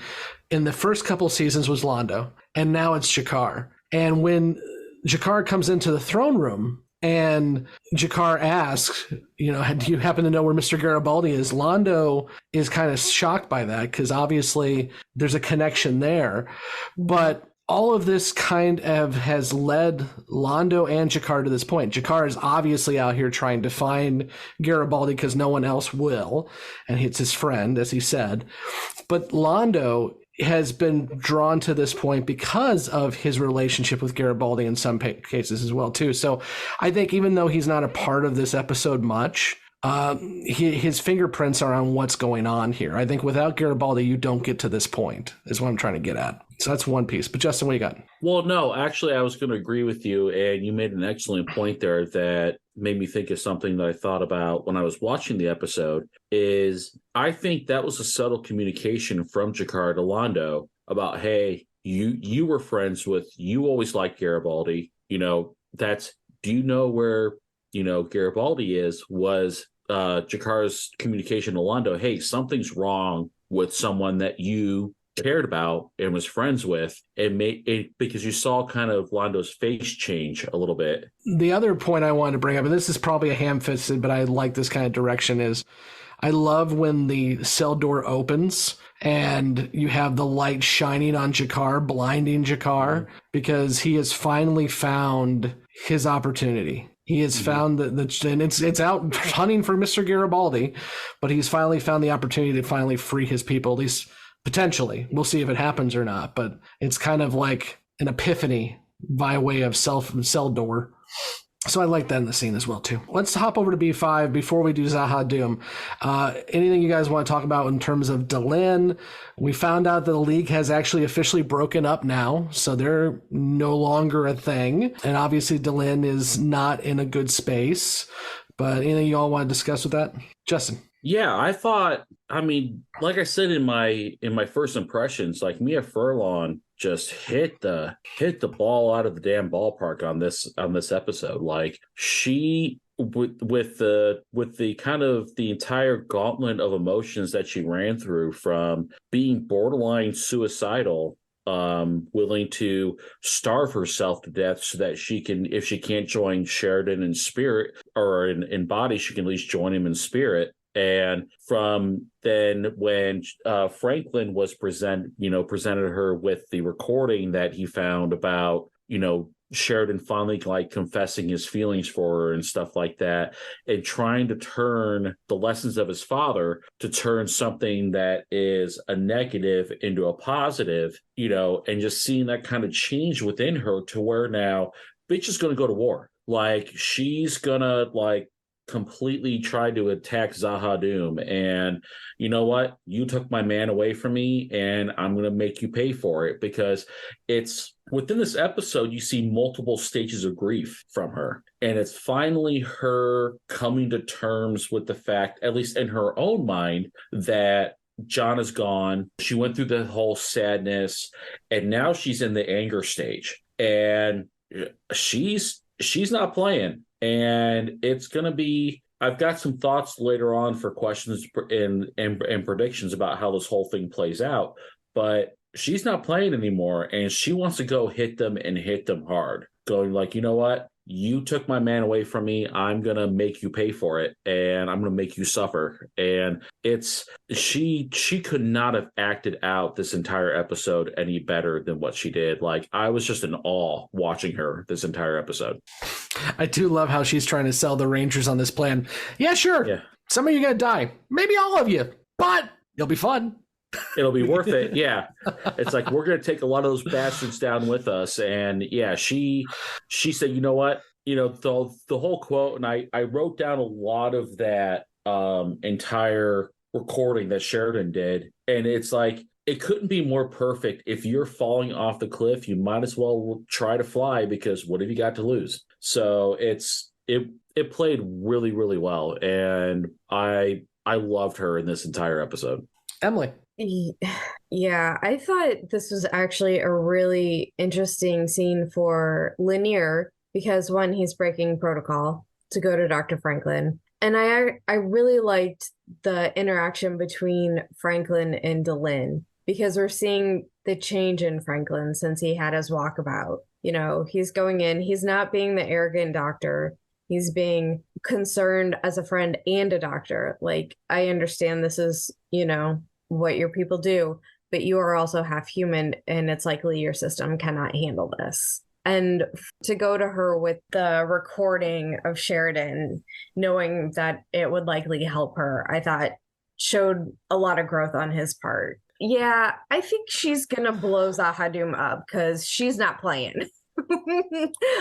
in the first couple seasons was Londo, and now it's G'Kar. And when G'Kar comes into the throne room and G'Kar asks, do you happen to know where Mr. Garibaldi is? Londo is kind of shocked by that because obviously there's a connection there. But all of this kind of has led Londo and G'Kar to this point. G'Kar is obviously out here trying to find Garibaldi because no one else will, and it's his friend, as he said. But Londo has been drawn to this point because of his relationship with Garibaldi in some cases as well, too. So I think even though he's not a part of this episode much, his fingerprints are on what's going on here. I think without Garibaldi, you don't get to this point, is what I'm trying to get at. So that's one piece. But Justin, what you got? Well, no, actually, I was going to agree with you. And you made an excellent point there that made me think of something that I thought about when I was watching the episode is I think that was a subtle communication from G'Kar to Londo about, hey, you were friends with, you always liked Garibaldi. That's do you know where, Garibaldi is? Was Jakar's communication to Londo, hey, something's wrong with someone that you cared about and was friends with, and because you saw kind of Londo's face change a little bit. The other point I wanted to bring up, and this is probably a ham-fisted, but I like this kind of direction, is I love when the cell door opens and you have the light shining on Jakar, blinding Jakar, because he has finally found his opportunity. He has found and it's out hunting for Mr. Garibaldi, but he's finally found the opportunity to finally free his people, at least potentially. We'll see if it happens or not, but it's kind of like an epiphany by way of cell door. So I like that in the scene as well, too. Let's hop over to B5 before we do Zahadum. Anything you guys want to talk about in terms of Delenn? We found out that the League has actually officially broken up now, so they're no longer a thing. And obviously Delenn is not in a good space. But anything you all want to discuss with that? Justin? Yeah, I thought, like I said in my first impressions, like Mia Furlong just hit the ball out of the damn ballpark on this episode. Like she with the kind of the entire gauntlet of emotions that she ran through, from being borderline suicidal, willing to starve herself to death so that she can, if she can't join Sheridan in spirit or in body, she can at least join him in spirit. And from then when Franklin was presented her with the recording that he found about, Sheridan finally like confessing his feelings for her and stuff like that, and trying to turn the lessons of his father to turn something that is a negative into a positive, and just seeing that kind of change within her to where now bitch is going to go to war. Like she's going to like completely tried to attack Zahadum, and you know what, you took my man away from me and I'm going to make you pay for it. Because it's within this episode you see multiple stages of grief from her, and it's finally her coming to terms with the fact, at least in her own mind, that John is gone. She went through the whole sadness, and now she's in the anger stage, and she's not playing. And it's going to be, I've got some thoughts later on for questions and predictions about how this whole thing plays out, but she's not playing anymore, and she wants to go hit them and hit them hard, going like, you know what, you took my man away from me, I'm going to make you pay for it, and I'm going to make you suffer. And it's, she could not have acted out this entire episode any better than what she did. Like, I was just in awe watching her this entire episode. I do love how she's trying to sell the Rangers on this plan. Yeah, sure. Yeah. Some of you got to die. Maybe all of you. But it'll be fun. It'll be worth it. Yeah. It's like, we're going to take a lot of those bastards down with us. And yeah, she said, you know what? The whole quote, and I wrote down a lot of that entire recording that Sheridan did. And it's like, it couldn't be more perfect. If you're falling off the cliff, you might as well try to fly, because what have you got to lose? So it played really, really well. And I loved her in this entire episode. Emily. Yeah, I thought this was actually a really interesting scene for Lanier, because one, he's breaking protocol to go to Dr. Franklin. And I really liked the interaction between Franklin and Delenn, because we're seeing the change in Franklin since he had his walkabout. He's going in, he's not being the arrogant doctor. He's being concerned as a friend and a doctor. Like, I understand this is, what your people do, but you are also half human, and it's likely your system cannot handle this. And to go to her with the recording of Sheridan, knowing that it would likely help her, I thought showed a lot of growth on his part. Yeah, I think she's gonna blow Zahadum up, because she's not playing.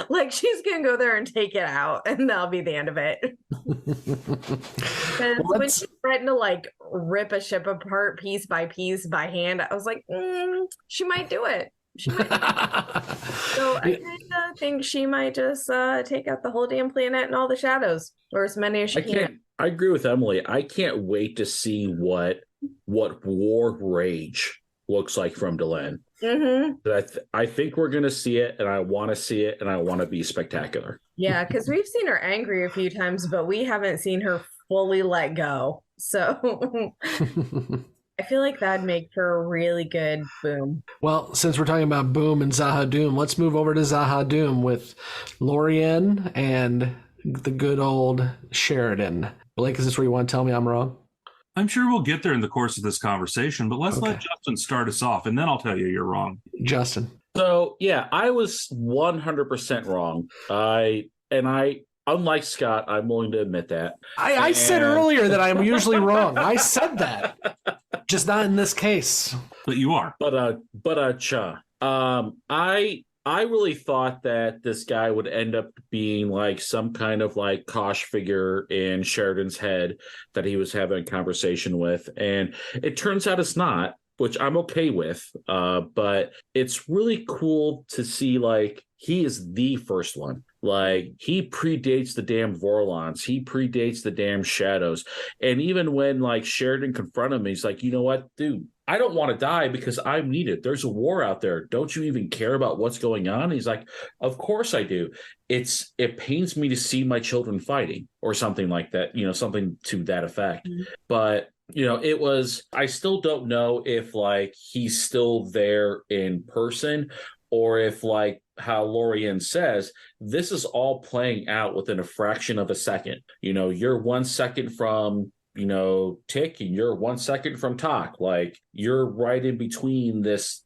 Like, she's gonna go there and take it out, and that'll be the end of it. Because when she threatened to like rip a ship apart piece by hand, I was like, she might do it. She might. So I kind of think she might just take out the whole damn planet and all the shadows, or as many as she can. I agree with Emily. I can't wait to see what war rage looks like from Delenn. Mm-hmm. I think we're going to see it, and I want to see it, and I want to be spectacular. Yeah, because we've seen her angry a few times, but we haven't seen her fully let go. So I feel like that'd make for a really good Boom. Well, since we're talking about Boom and Zahadum, let's move over to Zahadum with Lorien and the good old Sheridan. Blake, is this where you want to tell me I'm wrong? I'm sure we'll get there in the course of this conversation, but let's let Justin start us off, and then I'll tell you you're wrong. Justin. So, yeah, I was 100% wrong. Unlike Scott, I'm willing to admit that. I said earlier that I'm usually wrong. I said that. Just not in this case. But you are. I really thought that this guy would end up being like some kind of like Kosh figure in Sheridan's head that he was having a conversation with. And it turns out it's not, which I'm okay with. But it's really cool to see like he is the first one. Like he predates the damn Vorlons. He predates the damn Shadows. And even when like Sheridan confronted him, he's like, you know what, dude? I don't want to die because I'm needed. There's a war out there. Don't you even care about what's going on? And he's like, of course I do. It pains me to see my children fighting or something like that, something to that effect. Mm-hmm. But, I still don't know if like he's still there in person or if like how Lorien says, this is all playing out within a fraction of a second. You're 1 second from Tick, and you're 1 second from Talk. Like you're right in between this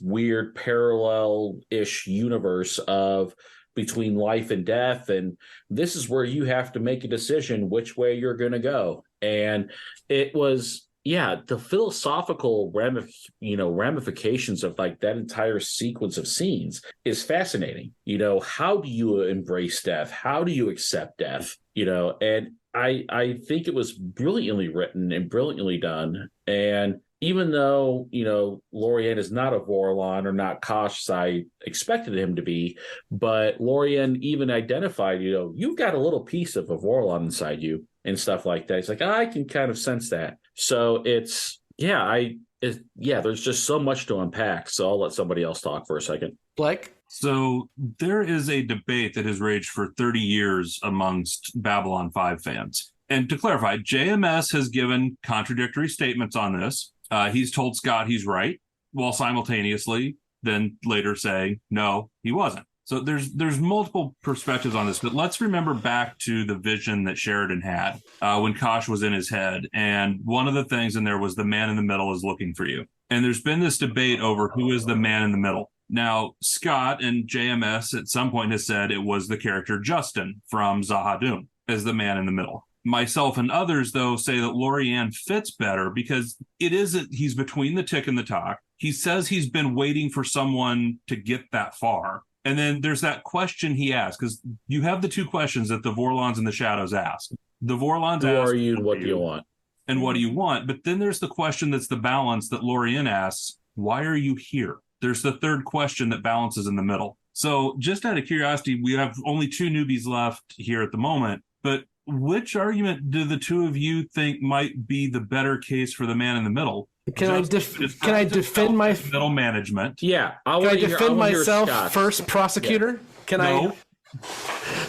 weird parallel-ish universe of between life and death, and this is where you have to make a decision which way you're going to go. And it was, the philosophical ramifications of like that entire sequence of scenes is fascinating. How do you embrace death? How do you accept death? And I think it was brilliantly written and brilliantly done. And even though, Lorien is not a Vorlon or not Kosh as I expected him to be, but Lorien even identified, you've got a little piece of a Vorlon inside you and stuff like that. It's like, I can kind of sense that. So there's just so much to unpack. So I'll let somebody else talk for a second. Blake? So there is a debate that has raged for 30 years amongst Babylon 5 fans. And to clarify, JMS has given contradictory statements on this. He's told Scott he's right, while simultaneously then later saying, no, he wasn't. So there's multiple perspectives on this, but let's remember back to the vision that Sheridan had when Kosh was in his head. And one of the things in there was the man in the middle is looking for you. And there's been this debate over who is the man in the middle. Now, Scott and JMS at some point has said it was the character Justin from Zahadum as the man in the middle. Myself and others, though, say that Lorien fits better because he's between the Tick and the Talk. He says he's been waiting for someone to get that far. And then there's that question he asks, because you have the two questions that the Vorlons and the Shadows ask. The Vorlons ask, who are you and what do you want? And what do you want? But then there's the question that's the balance that Lorien asks, why are you here? There's the third question that balances in the middle. So just out of curiosity, we have only two newbies left here at the moment, but which argument do the two of you think might be the better case for the man in the middle? Can I defend my middle management? Yeah, can I defend myself first, prosecutor? Yeah. Can I?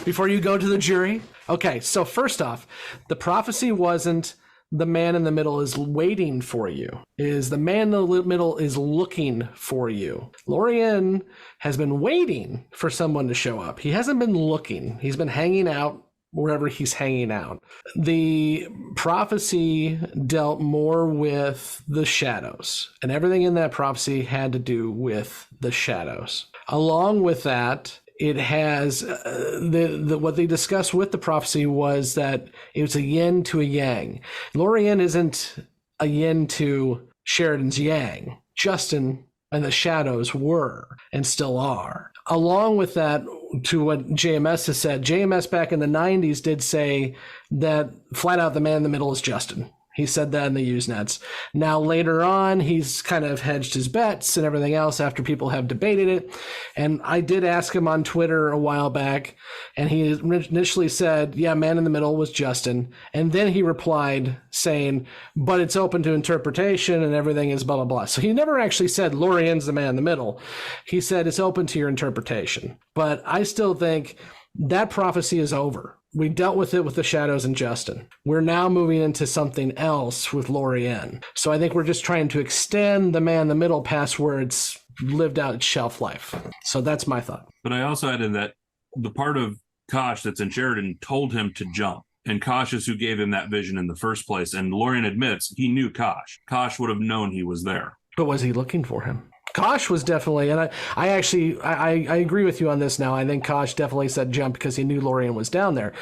Before you go to the jury? Okay, so first off, the prophecy wasn't the man in the middle is waiting for you. It is the man in the middle is looking for you. Lorien has been waiting for someone to show up. He hasn't been looking. He's been hanging out wherever he's hanging out. The prophecy dealt more with the shadows, and everything in that prophecy had to do with the shadows. Along with that, it has what they discussed with the prophecy was that it's a yin to a yang. Lorien isn't a yin to Sheridan's yang. Justin and the shadows were and still are. Along with that, to what JMS has said, JMS back in the 90s did say that flat out the man in the middle is Justin. He said that in the Usenets. Now, later on, he's kind of hedged his bets and everything else after people have debated it. And I did ask him on Twitter a while back, and he initially said, yeah, man in the middle was Justin. And then he replied saying, but it's open to interpretation and everything is blah, blah, blah. So he never actually said Lorien's the man in the middle. He said it's open to your interpretation. But I still think that prophecy is over. We dealt with it with the Shadows and Justin. We're now moving into something else with Lorien. So I think we're just trying to extend the man in the middle past where it's lived out its shelf life. So that's my thought. But I also added that the part of Kosh that's in Sheridan told him to jump. And Kosh is who gave him that vision in the first place. And Lorien admits he knew Kosh. Kosh would have known he was there. But was he looking for him? Kosh was definitely, and I agree with you on this now. I think Kosh definitely said jump because he knew Lorien was down there.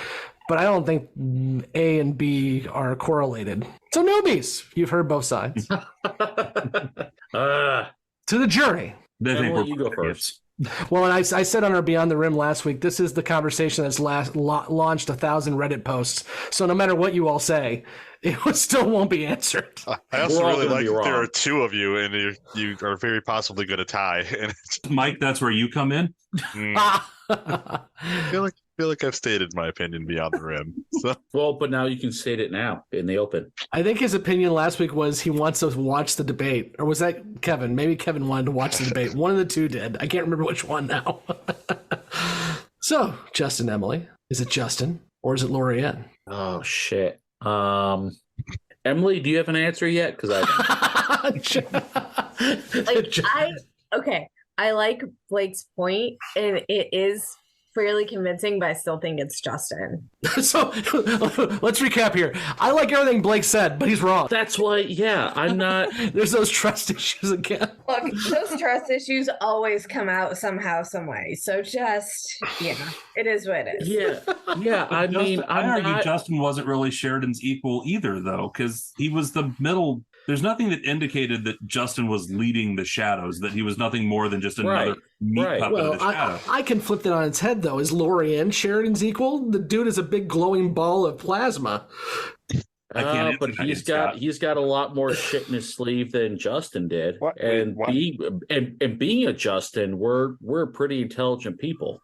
But I don't think A and B are correlated. So newbies, you've heard both sides. To the jury. You go first. Well, and I said on our Beyond the Rim last week, this is the conversation that's launched 1,000 Reddit posts. So no matter what you all say, it still won't be answered. I also really like that there are two of you, and you are very possibly going to tie. Mike, that's where you come in. I feel like I've stated my opinion Beyond the Rim. So. Well, but now you can state it now in the open. I think his opinion last week was he wants to watch the debate. Or was that Kevin? Maybe Kevin wanted to watch the debate. One of the two did. I can't remember which one now. So, Justin, Emily, is it Justin or is it Lorien? Oh, shit. Emily, do you have an answer yet? Because I like Blake's point, and it is fairly convincing, but I still think it's Justin. So let's recap here. I like everything Blake said, but he's wrong. That's why, yeah, I'm not. There's those trust issues again. Look, those trust issues always come out somehow, some way. So just, it is what it is. Yeah. I mean, I argue Justin wasn't really Sheridan's equal either, though, because he was the middle. There's nothing that indicated that Justin was leading the Shadows, that he was nothing more than just another meat puppet of the Shadows. I can flip that on its head, though. Is Lorien Sheridan's equal? The dude is a big glowing ball of plasma. But he's got a lot more shit in his sleeve than Justin did. Being a Justin, we're pretty intelligent people.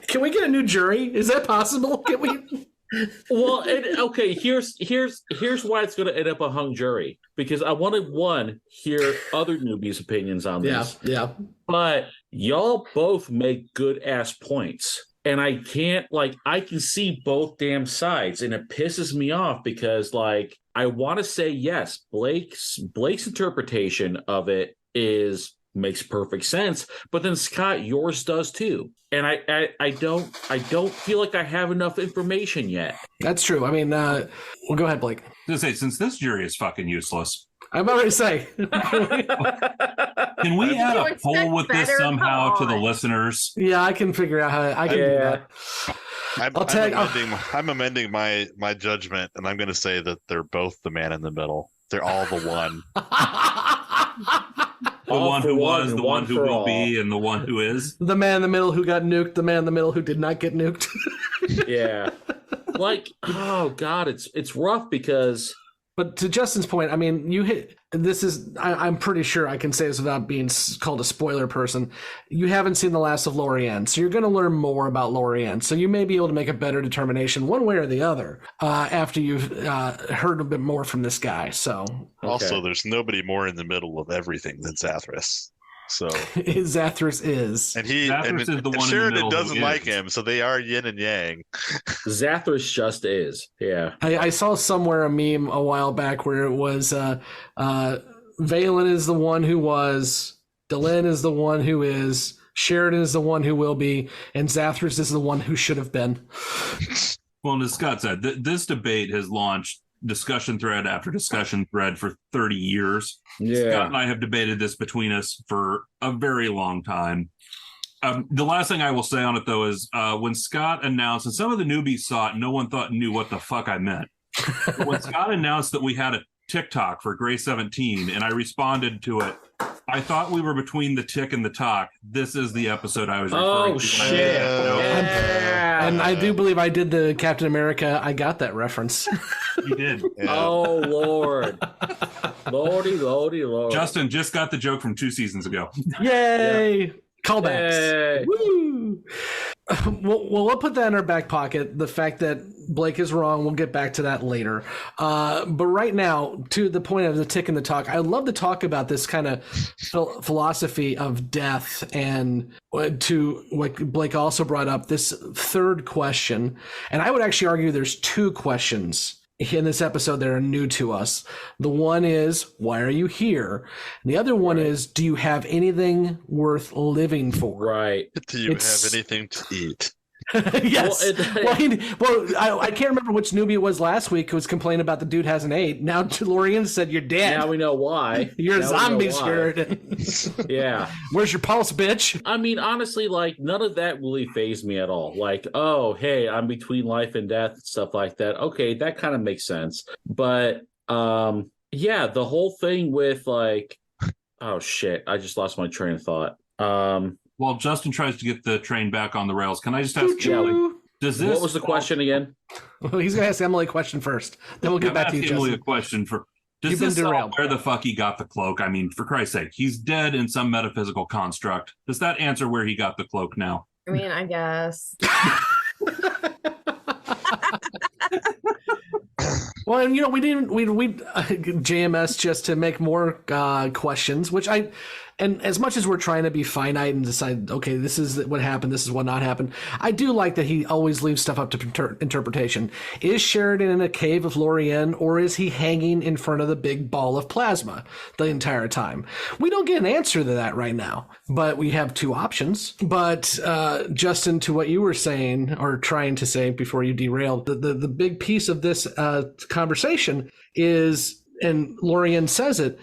Can we get a new jury? Is that possible? Can we? Well, okay. Here's why it's going to end up a hung jury, because I wanted to hear other newbies' opinions on this. Yeah. But y'all both make good ass points, and I can see both damn sides, and it pisses me off because I want to say yes, Blake's interpretation of it makes perfect sense, but then Scott, yours does too. And I don't feel like I have enough information yet. That's true. I mean, well, go ahead, Blake. I was gonna say, since this jury is fucking useless, I'm about to say, can we add a poll with this somehow to the listeners? Yeah, I can figure out how I can do that. I'm amending my judgment, and I'm going to say that they're both the man in the middle. They're all the one. The one who was, the one who will be, and the one who is. The man in the middle who got nuked, the man in the middle who did not get nuked. Yeah. Oh God, it's rough because. But to Justin's point, I mean, I'm pretty sure I can say this without being called a spoiler person. You haven't seen the last of Lorien, so you're going to learn more about Lorien. So you may be able to make a better determination one way or the other after you've heard a bit more from this guy. So Also, there's nobody more in the middle of everything than Zathras. So Zathras is, and Sheridan doesn't like him, so they are yin and yang. Zathras just is, yeah. I saw somewhere a meme a while back where it was Valen is the one who was, Delenn is the one who is, Sheridan is the one who will be, and Zathras is the one who should have been. Well, and as Scott said, this debate has launched discussion thread after discussion thread for 30 years. Yeah. Scott and I have debated this between us for a very long time. The last thing I will say on it, though, is when Scott announced, and some of the newbies saw it, no one knew what the fuck I meant. But when Scott announced that we had TikTok for Gray 17, and I responded to it. I thought we were between the tick and the talk. This is the episode I was referring to. Oh, shit. Yeah. And I do believe I did the Captain America. I got that reference. You did. Yeah. Oh, Lord. Lordy. Justin just got the joke from 2 seasons ago. Yay! Yeah. Callbacks. Yay. Woo! Well, we'll put that in our back pocket. The fact that Blake is wrong, we'll get back to that later. But right now, to the point of the tick and the talk, I love to talk about this kind of philosophy of death, and to what Blake also brought up, this third question. And I would actually argue there's 2 questions in this episode that are new to us. The one is, why are you here? And the other one is, do you have anything worth living for? Right. Do you have anything to eat? Yes. I can't remember which newbie it was last week who was complaining about the dude hasn't ate. Now Lorian said you're dead. Now we know why. You're a zombie, Sheridan. Yeah. Where's your pulse, bitch? I mean, honestly, like, none of that really fazed me at all. Like, oh, hey, I'm between life and death, stuff like that. Okay, that kind of makes sense. But, yeah, the whole thing with, like, oh, shit, I just lost my train of thought. While Justin tries to get the train back on the rails, can I just ask you, what was the question again? Well, he's going to ask Emily a question first. Then we'll get back to you, Emily Justin. a question. Does You've this been solve derailed. where the fuck he got the cloak? I mean, for Christ's sake, he's dead in some metaphysical construct. Does that answer where he got the cloak now? I mean, I guess. Well, and we JMS just to make more questions, which and as much as we're trying to be finite and decide, okay, this is what happened, this is what not happened, I do like that he always leaves stuff up to interpretation. Is Sheridan in a cave with Lorien, or is he hanging in front of the big ball of plasma the entire time? We don't get an answer to that right now, but we have 2 options. But Justin, to what you were saying or trying to say before you derailed, the big piece of this conversation is, and Lorien says it,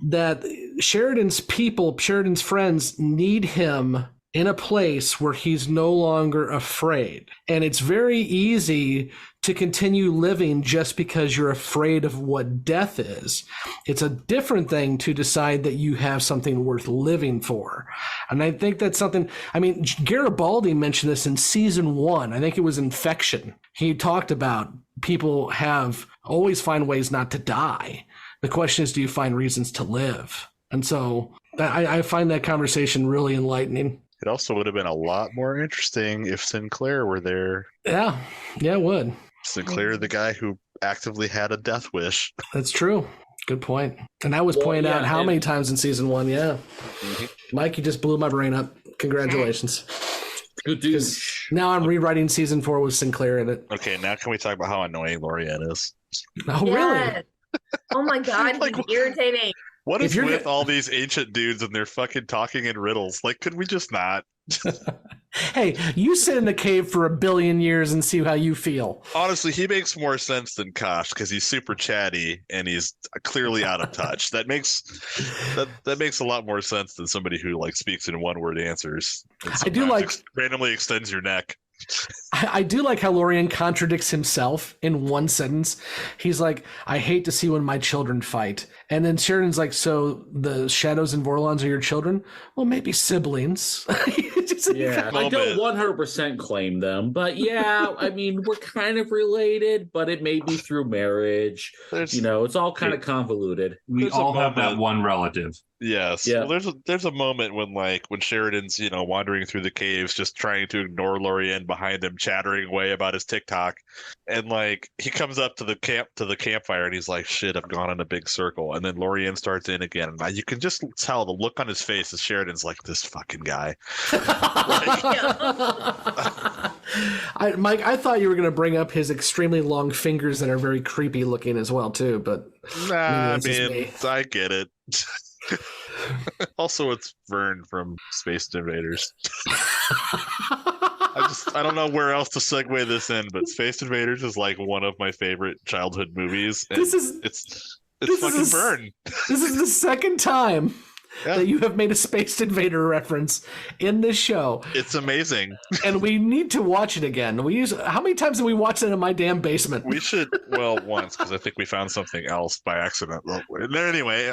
that Sheridan's people, Sheridan's friends need him in a place where he's no longer afraid. And it's very easy to continue living just because you're afraid of what death is. It's a different thing to decide that you have something worth living for. And I think that's something, I mean, Garibaldi mentioned this in season 1. I think it was Infection. He talked about people always find ways not to die. The question is, do you find reasons to live? And so I find that conversation really enlightening. It also would have been a lot more interesting if Sinclair were there. Yeah, it would. Sinclair, the guy who actively had a death wish. That's true. Good point. And I was pointing out how many times in season 1, yeah. Mm-hmm. Mike, you just blew my brain up. Congratulations. Good dude. Now I'm rewriting season 4 with Sinclair in it. Okay, now can we talk about how annoying Lorien is? Oh, really? Oh my God, he's irritating. What is with all these ancient dudes and they're fucking talking in riddles? Like, could we just not? Hey, you sit in a cave for 1 billion years and see how you feel. Honestly, he makes more sense than Kosh because he's super chatty and he's clearly out of touch. That makes a lot more sense than somebody who like speaks in 1-word answers. I do like randomly extends your neck. I do like how Lorien contradicts himself in one sentence. He's like, I hate to see when my children fight. And then Sheridan's like, so the Shadows and Vorlons are your children? Well, maybe siblings. Yeah, I don't 100% claim them, but yeah, I mean, we're kind of related, but it may be through marriage. It's all kind of convoluted. We all have that one relative. Yes. Yeah. Well, there's a moment when Sheridan's wandering through the caves, just trying to ignore Lorien behind him, chattering away about his TikTok, and he comes up to the campfire and he's like, "Shit, I've gone in a big circle." And then Lorien starts in again, and you can just tell the look on his face as Sheridan's like, "This fucking guy." Mike, I thought you were going to bring up his extremely long fingers that are very creepy looking as well too, but I get it. Also, it's Vern from Space Invaders. I don't know where else to segue this in, but Space Invaders is like one of my favorite childhood movies. And it's fucking Vern. This is the second time that you have made a Space Invader reference in this show. It's amazing. And we need to watch it again. How many times have we watched it in my damn basement? We should, well, once, because I think we found something else by accident. Anyway,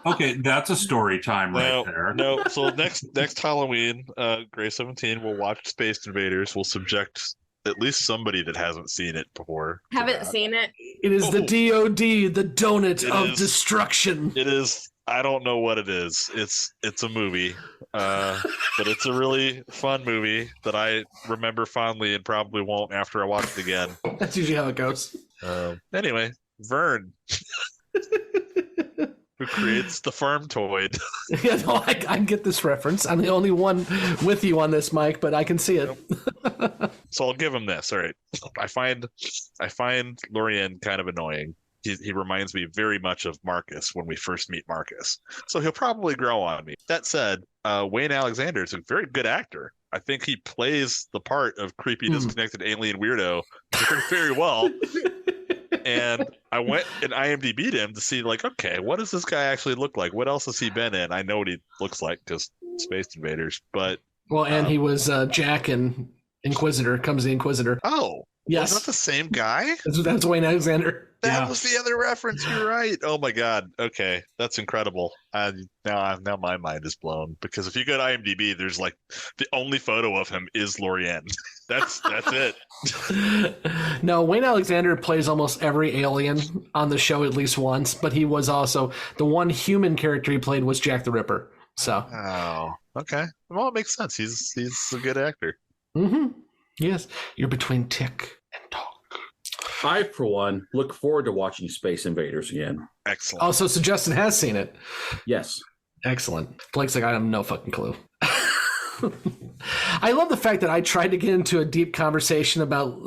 okay, that's a story time there. No, so next Halloween, Grey 17, we'll watch Space Invaders. We'll subject at least somebody that hasn't seen it before. Haven't seen it. It is the DOD, the donut of destruction. It is. I don't know what it is. It's a movie, but it's a really fun movie that I remember fondly and probably won't after I watch it again. That's usually how it goes. Anyway, Vern. Who creates the Farmtoid. Yeah, no, I get this reference. I'm the only one with you on this, Mike, but I can see it. So I'll give him this. All right. I find Lorien kind of annoying. He reminds me very much of Marcus when we first meet Marcus. So he'll probably grow on me. That said, Wayne Alexander is a very good actor. I think he plays the part of creepy, disconnected alien weirdo very well. And I went and IMDb'd him to see, like, okay, what does this guy actually look like? What else has he been in? I know what he looks like because Space Invaders, but... Well, and he was Jack in Inquisitor, comes the Inquisitor. Oh, yes. Was that the same guy? That's Wayne Alexander. That was the other reference. You're right. Oh my God. Okay, that's incredible. Now my mind is blown because if you go to IMDb, there's like the only photo of him is Lorien. That's it. No, Wayne Alexander plays almost every alien on the show at least once, but he was also the one human character he played was Jack the Ripper. So. Oh, okay. Well, it makes sense. He's a good actor. Mm-hmm. Yes, you're between tick and dog. I, for one, look forward to watching Space Invaders again. Excellent. Oh, so Justin has seen it. Yes. Excellent. Blake's like, I have no fucking clue. I love the fact that I tried to get into a deep conversation about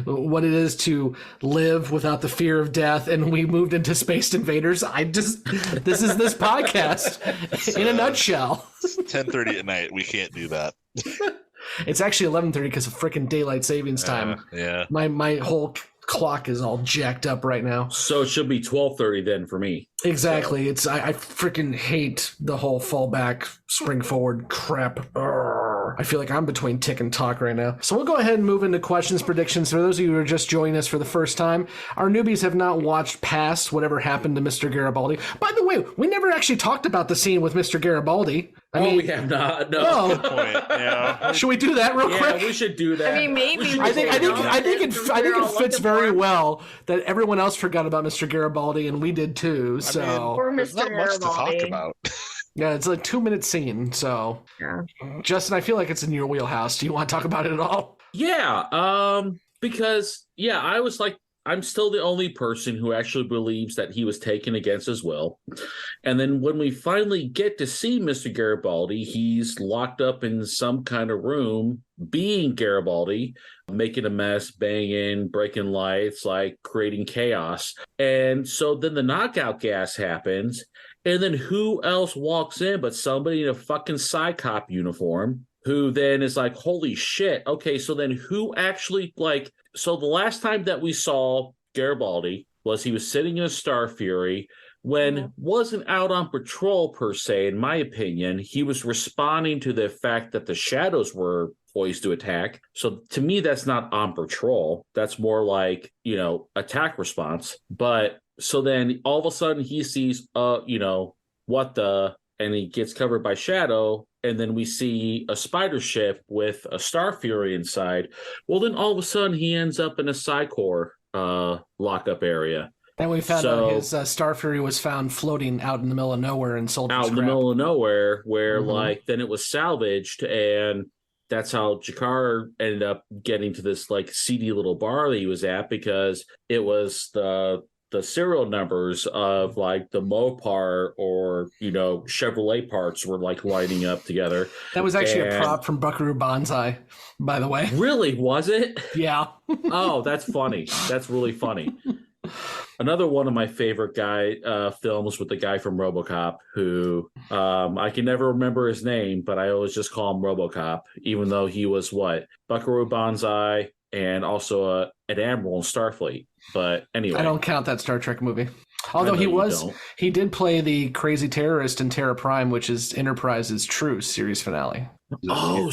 what it is to live without the fear of death, and we moved into Space Invaders. This is this podcast in a nutshell. It's 10:30 at night. We can't do that. It's actually 11:30 because of freaking daylight savings time. Yeah. My whole clock is all jacked up right now. So it should be 12:30 then for me. Exactly. So. I freaking hate the whole fallback, spring forward crap. I feel like I'm between tick and talk right now. So we'll go ahead and move into questions, predictions. For those of you who are just joining us for the first time, our newbies have not watched past whatever happened to Mr. Garibaldi. By the way, we never actually talked about the scene with Mr. Garibaldi. I mean, we have not. No. Oh. Good point. Yeah. Should we do that real quick? Yeah, we should do that. I mean, maybe. I think it fits very well that everyone else forgot about Mr. Garibaldi and we did too. So Or There's Mr. not much to talk Garibaldi. about. yeah, it's like 2-minute scene. So Yeah. Justin, I feel like it's in your wheelhouse. Do you want to talk about it at all? Yeah, because I was like, I'm still the only person who actually believes that he was taken against his will. And then when we finally get to see Mr. Garibaldi, he's locked up in some kind of room, being Garibaldi, making a mess, banging, breaking lights, like creating chaos. And so then the knockout gas happens. And then who else walks in but somebody in a fucking Psycop uniform who then is like, holy shit. Okay, so then who actually, like, so the last time that we saw Garibaldi was he was sitting in a Star Fury when wasn't out on patrol per se, in my opinion. He was responding to the fact that the shadows were poised to attack. So to me, that's not on patrol. That's more like, attack response. But so then all of a sudden he sees, what the, and he gets covered by shadow. And then we see a spider ship with a Star Fury inside. Well, then all of a sudden he ends up in a Psycor lockup area. And we found out his Star Fury was found floating out in the middle of nowhere and sold out in the middle of nowhere, where then it was salvaged, and that's how Jakar ended up getting to this like seedy little bar that he was at, because it was the serial numbers of like the Mopar or Chevrolet parts were like lining up together. That was actually a prop from Buckaroo Banzai, by the way. Really, was it? Yeah. Oh, that's funny. That's really funny. Another one of my favorite films with the guy from RoboCop, who I can never remember his name, but I always just call him RoboCop, even though he was Buckaroo Banzai and also an admiral in Starfleet. But anyway, I don't count that Star Trek movie. Although I he did play the crazy terrorist in Terra Prime, which is Enterprise's true series finale. Oh,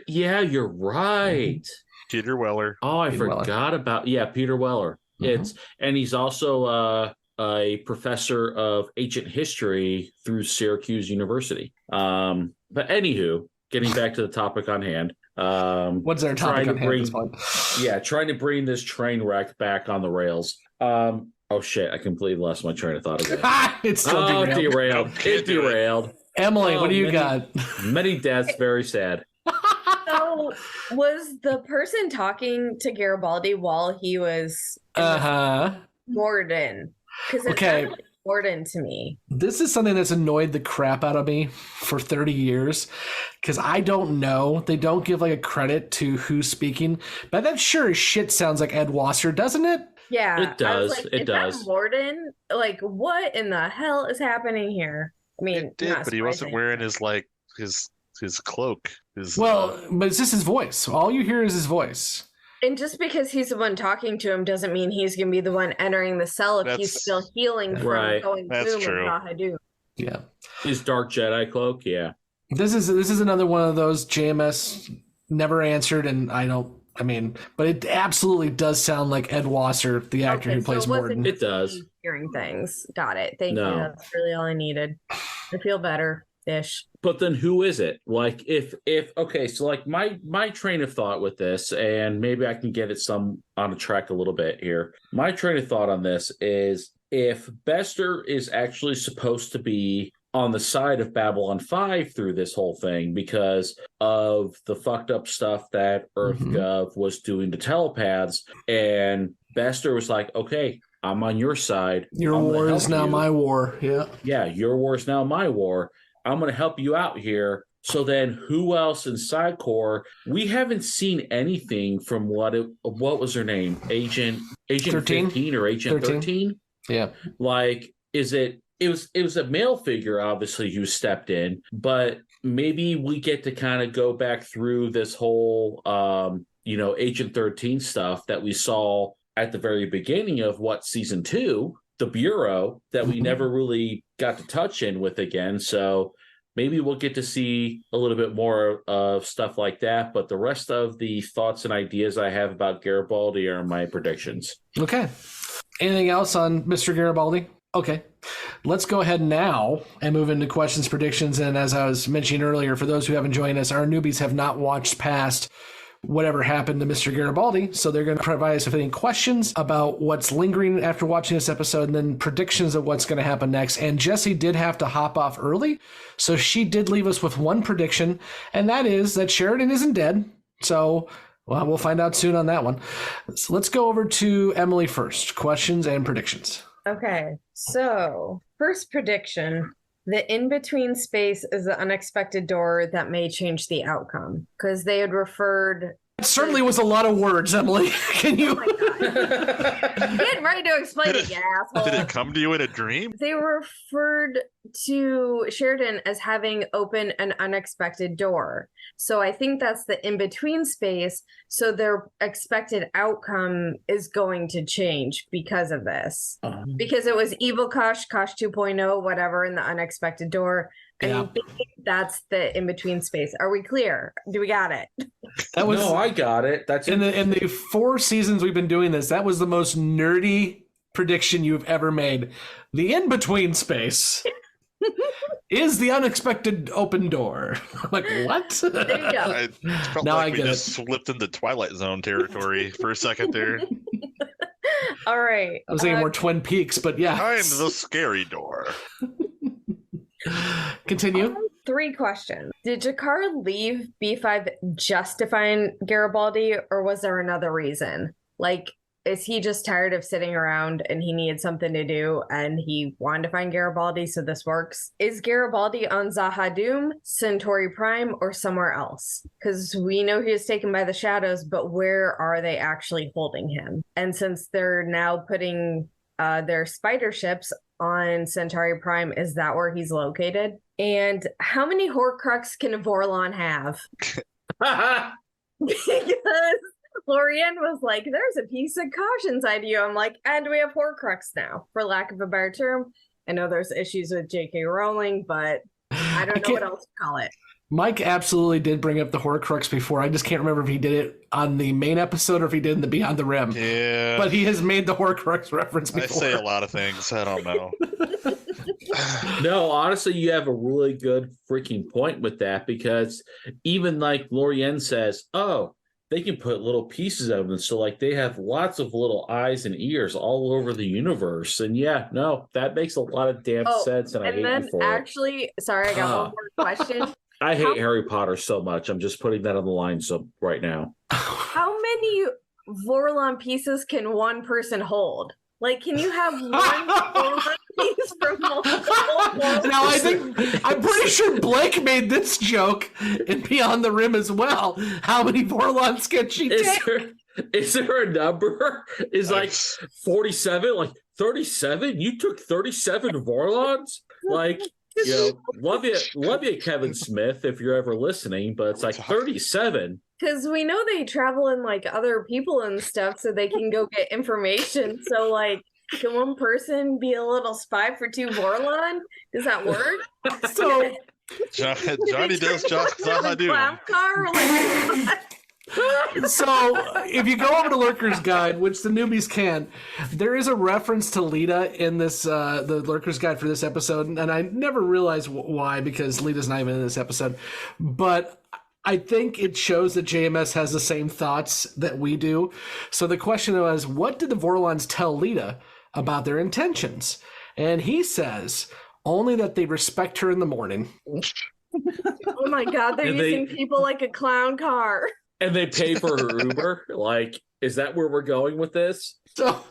yeah, you're right. Peter Weller. Oh, I Peter forgot about Peter Weller. And he's also a professor of ancient history through Syracuse University. But anywho, getting back to the topic on hand. What's our topic on hand at this point? Yeah, trying to bring this train wreck back on the rails. Oh shit, I completely lost my train of thought again. It's still derailed. It derailed. Emily, what do you got? Many deaths, very sad. So, was the person talking to Garibaldi while he was Morden? Because it sounded like Morden to me. This is something that's annoyed the crap out of me for 30 years because I don't know. They don't give like a credit to who's speaking, but that sure as shit sounds like Ed Wasser, doesn't it? Yeah, it does. It does. That Morden? Like, what in the hell is happening here? I mean, it did, but he wasn't wearing his cloak. But it's just his voice. All you hear is his voice. And just because he's the one talking to him doesn't mean he's going to be the one entering the cell if he's still healing from going boom and Zaha. Yeah. His Dark Jedi cloak, yeah. This is another one of those JMS never answered, and but it absolutely does sound like Ed Wasser, the actor who plays Morden. It does. Hearing things. Got it. Thank you. That's really all I needed. I feel better-ish. But then who is it? Like if okay, so like my train of thought with this, and maybe I can get it on a track a little bit here. My train of thought on this is if Bester is actually supposed to be on the side of Babylon 5 through this whole thing because of the fucked up stuff that EarthGov was doing to telepaths, and Bester was like, okay, I'm on your side. Your war is now my war. Yeah. Yeah, your war is now my war. I'm going to help you out here. So then who else in Psycor? We haven't seen anything from what was her name? Agent 15 or Agent 13? Yeah. Like, it was a male figure, obviously, who stepped in, but maybe we get to kind of go back through this whole, Agent 13 stuff that we saw at the very beginning of season 2, the Bureau, that we never really got to touch in with again. So maybe we'll get to see a little bit more of stuff like that. But the rest of the thoughts and ideas I have about Garibaldi are my predictions. Okay. Anything else on Mr. Garibaldi? Okay. Let's go ahead now and move into questions, predictions. And as I was mentioning earlier, for those who haven't joined us, our newbies have not watched past whatever happened to Mr. Garibaldi. So they're going to provide us with any questions about what's lingering after watching this episode and then predictions of what's going to happen next. And Jessi did have to hop off early. So she did leave us with one prediction, and that is that Sheridan isn't dead. So we'll find out soon on that one. So let's go over to Emily first. Questions and predictions. Okay. So first prediction. The in-between space is the unexpected door that may change the outcome. Because they had referred... It certainly was a lot of words, Emily. Can you... Oh my God. I'm getting ready to explain it, you asshole. Did it come to you in a dream? They referred to Sheridan as having opened an unexpected door. So I think that's the in-between space. So their expected outcome is going to change because of this. Because it was Evil Kosh 2.0, whatever, in the unexpected door. I think that's the in-between space. Are we clear? Do we got it? No, I got it. That's in the 4 seasons we've been doing this. That was the most nerdy prediction you've ever made. The in-between space is the unexpected open door. I'm like, what? There you go. I felt now like I we get just slipped into Twilight Zone territory for a second there. All right. I was thinking more Twin Peaks, but yeah. I'm the scary door. Continue. 3 questions. Did Jakar leave B5 just to find Garibaldi, or was there another reason? Like, is he just tired of sitting around and he needed something to do and he wanted to find Garibaldi, so this works? Is Garibaldi on Zahadum, Centauri Prime, or somewhere else? Because we know he was taken by the shadows, but where are they actually holding him? And since they're now putting their spider ships on Centauri Prime, is that where he's located? And how many Horcrux can Vorlon have? Because Florian was like, there's a piece of caution inside you. I'm like, and we have Horcrux now, for lack of a better term. I know there's issues with J.K. Rowling, but I don't know what else to call it. Mike absolutely did bring up the Horcrux before. I just can't remember if he did it on the main episode or if he did in the Beyond the Rim. Yeah. But he has made the Horcrux reference before. I say a lot of things. I don't know. No, honestly, you have a really good freaking point with that, because even like Lorienne says, oh, they can put little pieces of them. So like they have lots of little eyes and ears all over the universe. And yeah, no, that makes a lot of damn sense. And I hate you for actually, sorry, I got one more question. I hate Harry Potter so much. I'm just putting that on the line right now. How many Vorlon pieces can one person hold? Like, can you have one Vorlon piece from multiple? Now, I'm pretty sure Blake made this joke in Beyond the Rim as well. How many Vorlons can she take? Is there a number? Is like 47? Like 37? You took 37 Vorlons? Like, you know, love you, Kevin Smith, if you're ever listening, but it's like 37. Because we know they travel in like other people and stuff so they can go get information. So like, can one person be a little spy for two Vorlon? Does that work? So Johnny does Zahadum. So if you go over to Lurker's Guide, which the newbies can, there is a reference to Lita in this the Lurker's Guide for this episode, and I never realized why, because Lita's not even in this episode, but I think it shows that JMS has the same thoughts that we do. So the question was, what did the Vorlons tell Lita about their intentions? And he says only that they respect her in the morning. Oh my God, they're using people like a clown car. And they pay for her Uber? Like, is that where we're going with this? So,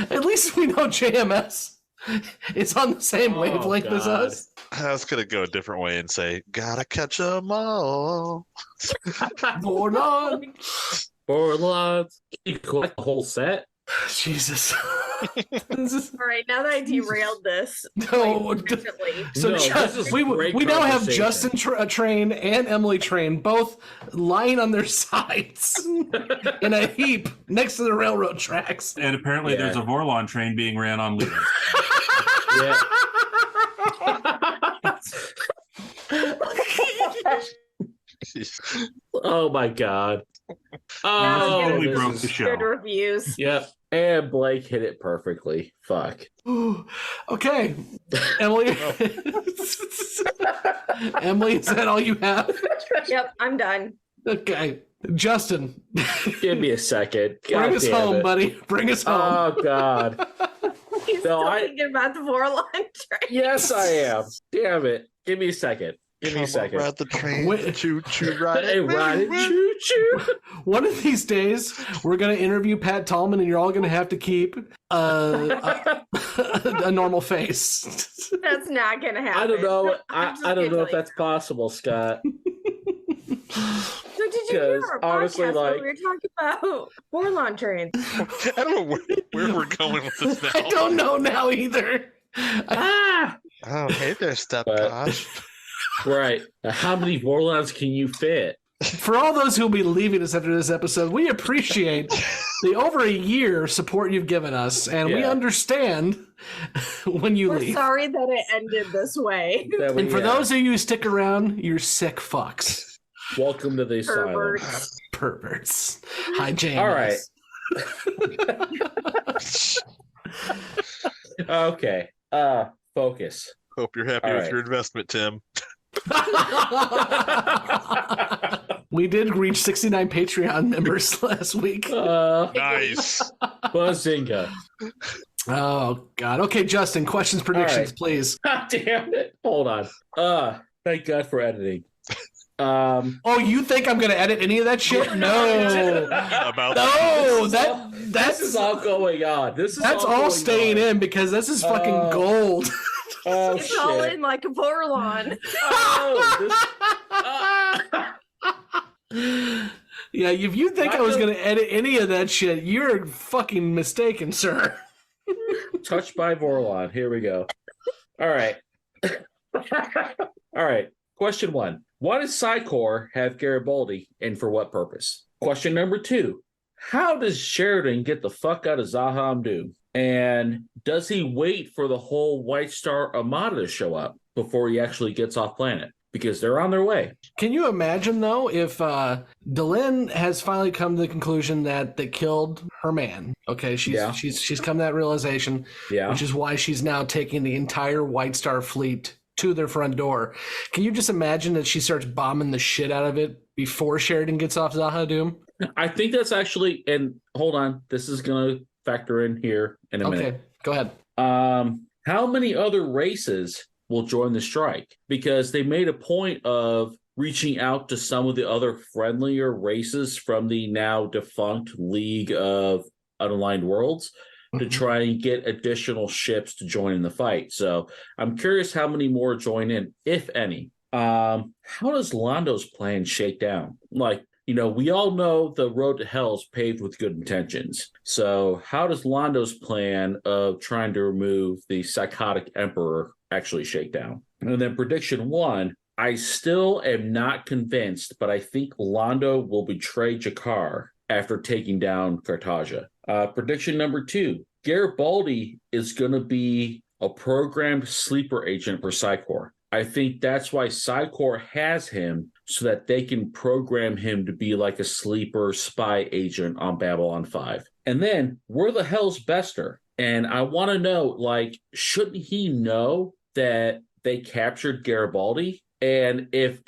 at least we know JMS is on the same wavelength as us. I was going to go a different way and say, gotta catch 'em all. Vorlon. You collect the whole set? Jesus. All right, now that I derailed this. No, so we now have Justin Train and Emily Train both lying on their sides in a heap next to the railroad tracks. And apparently there's a Vorlon train being ran on Lita. Yeah. Oh my God. Oh, we broke the show. Good reviews. Yep. And Blake hit it perfectly. Fuck. Okay. Emily. Emily, is that all you have? Yep, I'm done. Okay. Justin. Give me a second. Bring us home, buddy. Bring us home. Oh, God. He's still thinking about the Vorlon train. Yes, I am. Damn it. Give me a second. Give me a second. Ride the train. Choo-choo, ride it. Ride it. Choo-choo. One of these days, we're going to interview Pat Tallman, and you're all going to have to keep a normal face. That's not going to happen. I don't know. I don't know if that's possible, Scott. So did you hear our honestly, podcast like, where we were talking about Vorlon trains? I don't know where we're going with this now. I don't know now either. Oh, hey there, Steptosh. Right. How many Vorlons can you fit? For all those who will be leaving us after this episode, we appreciate the over a year support you've given us, and we understand when you leave. We're sorry that it ended this way. And for those of you who stick around, you're sick fucks. Welcome to the asylum. Perverts. Hi, James. All right. Okay. Focus. Hope you're happy with your investment, Tim. We did reach 69 Patreon members last week. Nice. Bazinga. Oh, God. Okay, Justin, questions, predictions, please. God damn it. Hold on. Thank God for editing. Oh, you think I'm going to edit any of that shit? No. This is all going on. That's all staying in because this is fucking gold. Oh, it's all in like a Vorlon. Yeah, if you think I was going to edit any of that shit, you're fucking mistaken, sir. Touched by Vorlon. Here we go. All right. All right. Question 1. Why does Psy-Corps have Garibaldi, and for what purpose? Question number 2. how does Sheridan get the fuck out of Zahamdu? And does he wait for the whole White Star Armada to show up before he actually gets off planet? Because they're on their way. Can you imagine, though, if Delenn has finally come to the conclusion that they killed her man? Okay, she's come to that realization, which is why she's now taking the entire White Star fleet to their front door. Can you just imagine that she starts bombing the shit out of it before Sheridan gets off Zahadum? I think that's actually, and hold on, this is going to factor in here in a minute. Okay, go ahead. How many other races will join the strike? Because they made a point of reaching out to some of the other friendlier races from the now defunct League of Unaligned Worlds to try and get additional ships to join in the fight. So I'm curious how many more join in, if any. How does Londo's plan shake down? Like, you know, we all know the road to hell is paved with good intentions. So how does Londo's plan of trying to remove the psychotic emperor actually shake down? And then prediction 1, I still am not convinced, but I think Londo will betray Jakar after taking down Cartagia. Prediction number 2, Garibaldi is going to be a programmed sleeper agent for Psycor. I think that's why Psycor has him, so that they can program him to be like a sleeper spy agent on Babylon 5. And then, where the hell's Bester? And I want to know, like, shouldn't he know that they captured Garibaldi? And if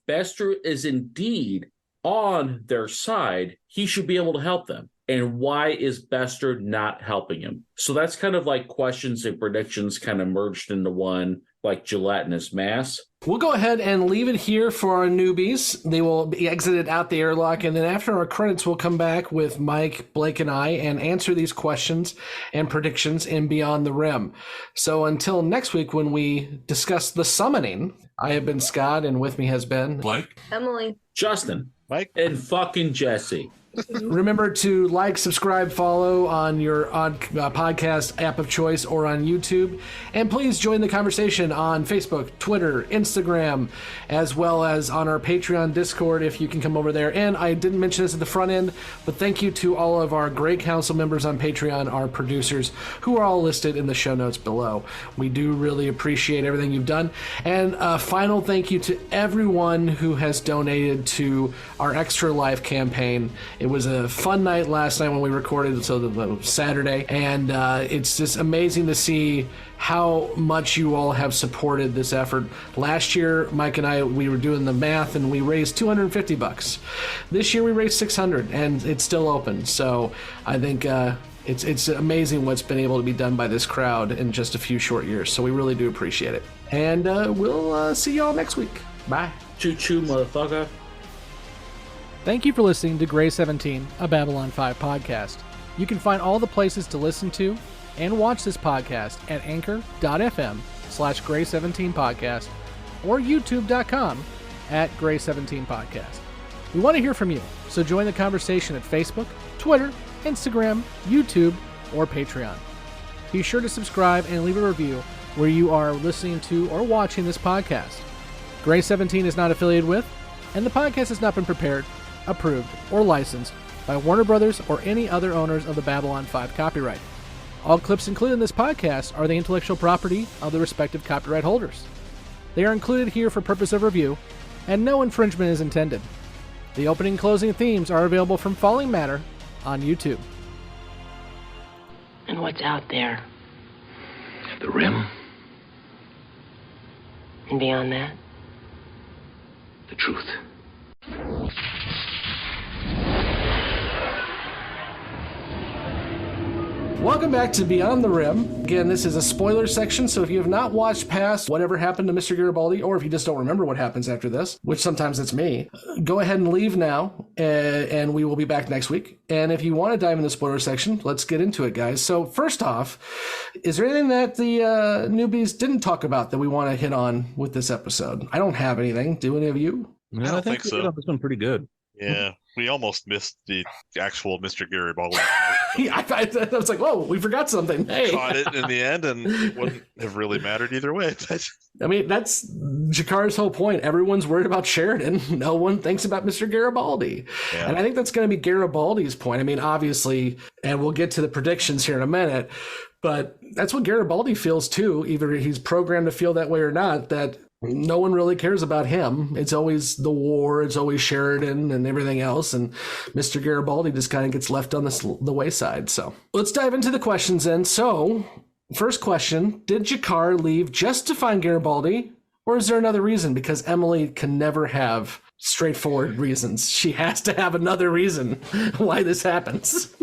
Bester is indeed on their side, he should be able to help them. And why is Bester not helping him? So that's kind of like questions and predictions kind of merged into one, like gelatinous mass. We'll go ahead and leave it here for our newbies. They will be exited out the airlock, and then after our credits, we'll come back with Mike, Blake, and I and answer these questions and predictions in Beyond the Rim. So until next week when we discuss the summoning, I have been Scott, and with me has been Blake, Emily, Justin, Mike, and fucking Jessi. Remember to like, subscribe, follow on your podcast app of choice or on YouTube. And please join the conversation on Facebook, Twitter, Instagram, as well as on our Patreon Discord if you can come over there. And I didn't mention this at the front end, but thank you to all of our Grey Council members on Patreon, our producers, who are all listed in the show notes below. We do really appreciate everything you've done. And a final thank you to everyone who has donated to our Extra Life campaign. It was a fun night last night when we recorded, so the Saturday, and it's just amazing to see how much you all have supported this effort. Last year, Mike and I, we were doing the math, and we raised $250. This year, we raised $600, and it's still open. So I think it's amazing what's been able to be done by this crowd in just a few short years. So we really do appreciate it. And we'll see you all next week. Bye. Choo-choo, motherfucker. Thank you for listening to Grey 17, a Babylon 5 podcast. You can find all the places to listen to and watch this podcast at anchor.fm/Grey17podcast or youtube.com at Grey17podcast. We want to hear from you, so join the conversation at Facebook, Twitter, Instagram, YouTube, or Patreon. Be sure to subscribe and leave a review where you are listening to or watching this podcast. Grey 17 is not affiliated with, and the podcast has not been prepared, approved, or licensed by Warner Brothers or any other owners of the Babylon 5 copyright. All clips included in this podcast are the intellectual property of the respective copyright holders. They are included here for purpose of review, and no infringement is intended. The opening and closing themes are available from Falling Matter on YouTube. And what's out there? The rim, And beyond that? the truth. Welcome back to Beyond the Rim. Again, this is a spoiler section, so if you have not watched past whatever happened to Mr. Garibaldi, or if you just don't remember what happens after this, which sometimes it's me, go ahead and leave now, and we will be back next week. And if you want to dive in the spoiler section, let's get into it, guys. So first off, is there anything that the newbies didn't talk about that we want to hit on with this episode? I don't have anything. Do any of you? I don't think so. This been pretty good. Yeah, we almost missed the actual Mr. Garibaldi. I was like, whoa, we forgot something. Hey. Caught it in the end and wouldn't have really mattered either way. But I mean, that's Jakar's whole point. Everyone's worried about Sheridan. No one thinks about Mr. Garibaldi. Yeah. And I think that's going to be Garibaldi's point. I mean, obviously, and we'll get to the predictions here in a minute, but that's what Garibaldi feels too. Either he's programmed to feel that way or not, that no one really cares about him. It's always the war. It's always Sheridan and everything else. And Mr. Garibaldi just kind of gets left on the wayside. So let's dive into the questions then. So first question, did Jakar leave just to find Garibaldi? Or is there another reason? Because Emily can never have straightforward reasons. She has to have another reason why this happens.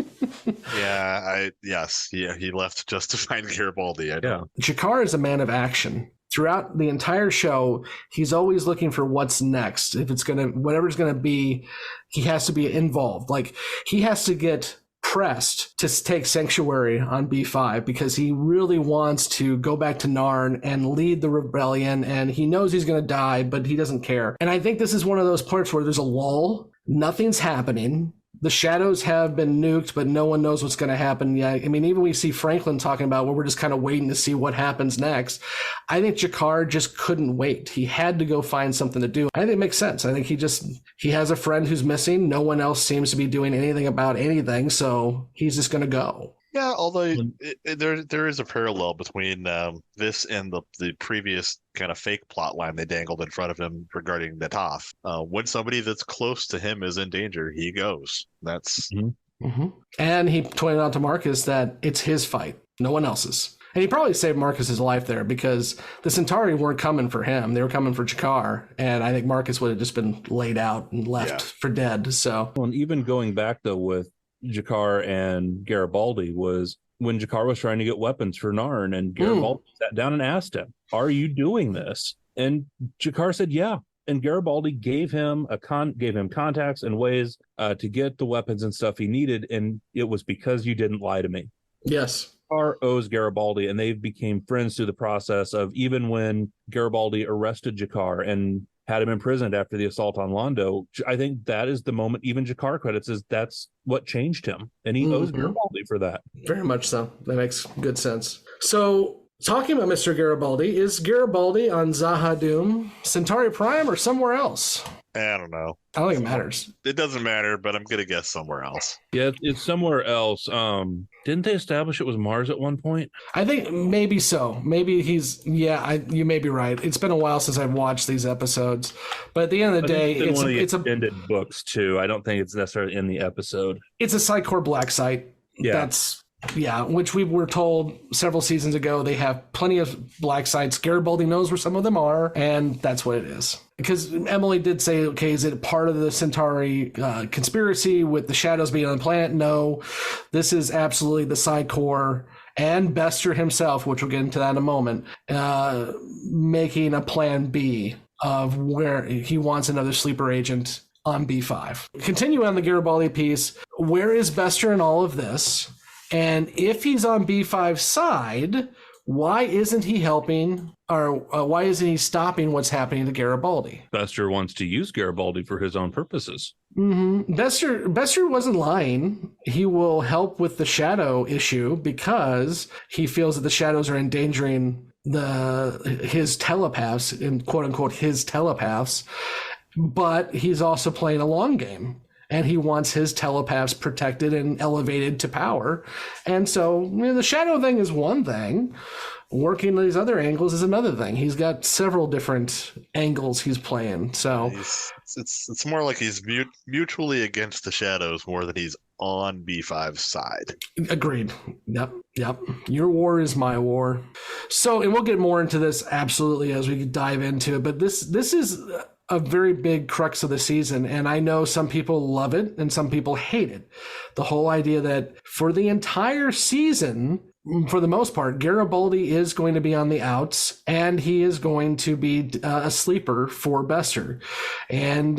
Yes, he left just to find Garibaldi. I know. Jakar is a man of action. Throughout the entire show, he's always looking for what's next. If it's whatever's gonna be, he has to be involved. Like, he has to get pressed to take Sanctuary on B5 because he really wants to go back to Narn and lead the rebellion, and he knows he's gonna die, but he doesn't care. And I think this is one of those parts where there's a lull, nothing's happening. The shadows have been nuked, but no one knows what's going to happen yet. I mean, even we see Franklin talking about where we're just kind of waiting to see what happens next. I think Jakar just couldn't wait. He had to go find something to do. I think it makes sense. I think he has a friend who's missing. No one else seems to be doing anything about anything, so he's just going to go. Yeah, although there is a parallel between this and the previous kind of fake plot line they dangled in front of him regarding Nataf. When somebody that's close to him is in danger, he goes. That's And he pointed out to Marcus that it's his fight, no one else's. And he probably saved Marcus's life there because the Centauri weren't coming for him. They were coming for Jakar. And I think Marcus would have just been laid out and left for dead. So, well, and even going back, though, with Jakar and Garibaldi was when Jakar was trying to get weapons for Narn, and Garibaldi sat down and asked him, "Are you doing this?" And Jakar said, "Yeah." And Garibaldi gave him contacts and ways to get the weapons and stuff he needed, and it was because you didn't lie to me. Yes. Jakar owes Garibaldi, and they became friends through the process of even when Garibaldi arrested Jakar and had him imprisoned after the assault on Londo. I think that is the moment even Jakar credits is that's what changed him. And he owes Garibaldi for that. Very much so. That makes good sense. So talking about Mr. Garibaldi, is Garibaldi on Zahadum, Centauri Prime, or somewhere else? I don't know. I don't think it matters. It doesn't matter, but I'm going to guess somewhere else. Yeah, it's somewhere else. Didn't they establish it was Mars at one point? I think maybe so. Maybe you may be right. It's been a while since I've watched these episodes. But at the end of the day, it's one of the extended books, too. I don't think it's necessarily in the episode. It's a Psi-Corps black site. Yeah. Which we were told several seasons ago. They have plenty of black sites. Garibaldi knows where some of them are, and that's what it is. Because Emily did say, okay, is it part of the Centauri conspiracy with the shadows being on the planet? No, this is absolutely the Psi-Corps and Bester himself, which we'll get into that in a moment, making a plan B of where he wants another sleeper agent on B5. Continue on the Garibaldi piece. Where is Bester in all of this? And if he's on B5's side, why isn't he helping, or why isn't he stopping what's happening to Garibaldi? Bester wants to use Garibaldi for his own purposes. Bester wasn't lying. He will help with the shadow issue because he feels that the shadows are endangering his telepaths, in quote unquote his telepaths. But he's also playing a long game. And he wants his telepaths protected and elevated to power. And so the shadow thing is one thing. Working these other angles is another thing. He's got several different angles he's playing. So it's more like he's mutually against the shadows more than he's on B5's side. Agreed. Yep. Your war is my war. So, and we'll get more into this absolutely as we dive into it. But this is a very big crux of the season, and I know some people love it and some people hate it. The whole idea that for the entire season, for the most part, Garibaldi is going to be on the outs, and he is going to be a sleeper for Bester. And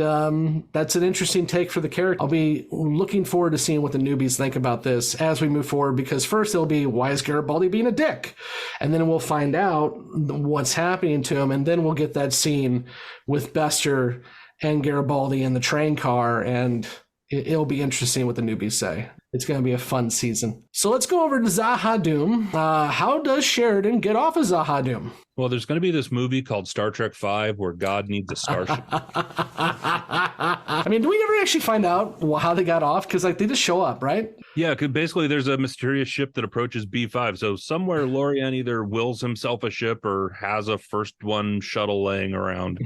that's an interesting take for the character. I'll be looking forward to seeing what the newbies think about this as we move forward, because first it'll be, why is Garibaldi being a dick? And then we'll find out what's happening to him, and then we'll get that scene with Bester and Garibaldi in the train car, and it'll be interesting what the newbies say. It's going to be a fun season. So let's go over to Zahadum. How does Sheridan get off of Zahadum? Well, there's going to be this movie called Star Trek V where God needs a starship. I mean, do we ever actually find out how they got off? Because like they just show up, right? Yeah, because basically there's a mysterious ship that approaches B5. So somewhere Lorian either wills himself a ship or has a first one shuttle laying around.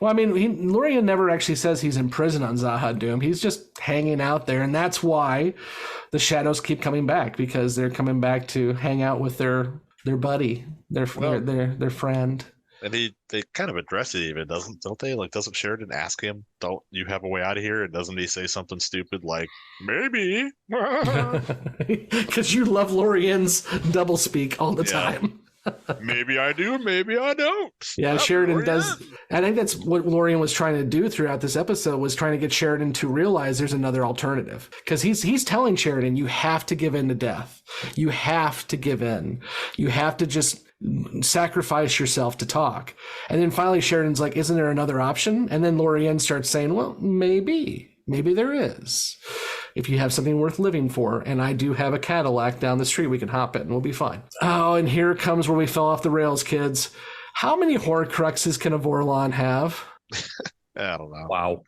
Well, I mean, Lorian never actually says he's in prison on Zahadum. He's just hanging out there, and that's why the shadows keep coming back, because they're coming back to hang out with their buddy, their friend. And they kind of address it even, don't they? Like, doesn't Sheridan ask him, "Don't you have a way out of here?" And doesn't he say something stupid like, "Maybe"? Because you love Lorian's doublespeak all the time. Maybe I do, maybe I don't. Yeah, Sheridan does. I think that's what Lorian was trying to do throughout this episode, was trying to get Sheridan to realize there's another alternative. Because he's telling Sheridan, you have to give in to death. You have to give in. You have to just sacrifice yourself to talk. And then finally Sheridan's like, isn't there another option? And then Lorian starts saying, well, maybe there is. If you have something worth living for, and I do have a Cadillac down the street, we can hop it and we'll be fine. Oh, and here comes where we fell off the rails, kids. How many Horcruxes can a Vorlon have? I don't know. Wow.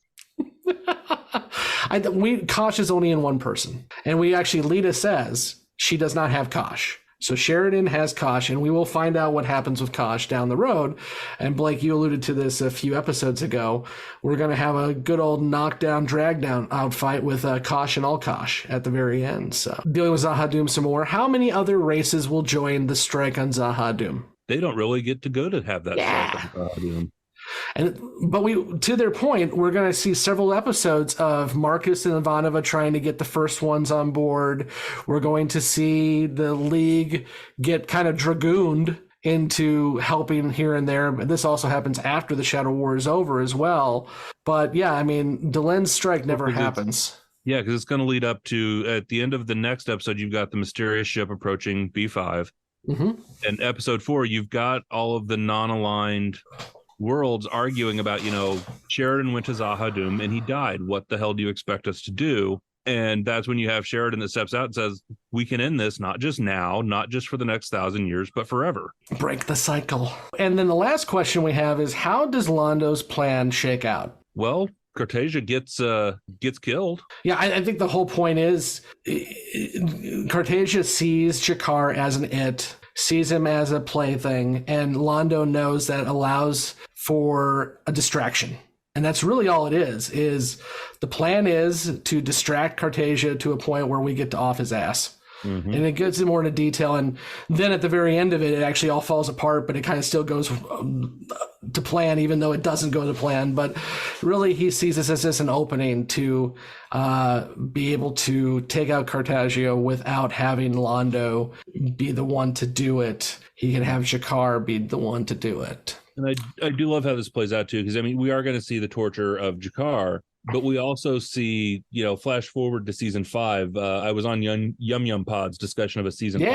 Kosh is only in one person. And Lita says she does not have Kosh. So Sheridan has Kosh, and we will find out what happens with Kosh down the road. And Blake, you alluded to this a few episodes ago. We're going to have a good old knockdown, drag-down outfight with Kosh and All-Kosh at the very end. So dealing with Zahadum some more. How many other races will join the strike on Zahadum? They don't really get to go to have that strike on Zahadum. But to their point, we're going to see several episodes of Marcus and Ivanova trying to get the first ones on board. We're going to see the League get kind of dragooned into helping here and there. But this also happens after the Shadow War is over as well. But yeah, I mean, Delenn's strike never happens. Yeah, because it's going to lead up to, at the end of the next episode, you've got the mysterious ship approaching B5. Mm-hmm. And episode 4, you've got all of the non-aligned worlds arguing about, Sheridan went to Zahadum and he died. What the hell do you expect us to do? And that's when you have Sheridan that steps out and says, we can end this, not just now, not just for the next 1,000 years, but forever. Break the cycle. And then the last question we have is, how does Londo's plan shake out? Well, Cartasia gets killed. Yeah, I think the whole point is Cartasia sees G'Kar as an it, sees him as a plaything, and Londo knows that allows for a distraction. And that's really all it is the plan is to distract Cartasia to a point where we get to off his ass. Mm-hmm. And it gets more into detail. And then at the very end of it, it actually all falls apart, but it kind of still goes to plan, even though it doesn't go to plan. But really, he sees this as just an opening to be able to take out Cartagia without having Londo be the one to do it. He can have G'Kar be the one to do it. And I do love how this plays out, too, because, I mean, we are going to see the torture of G'Kar, but we also see, flash forward to season 5. I was on Yum Yum Pod's discussion of a season 5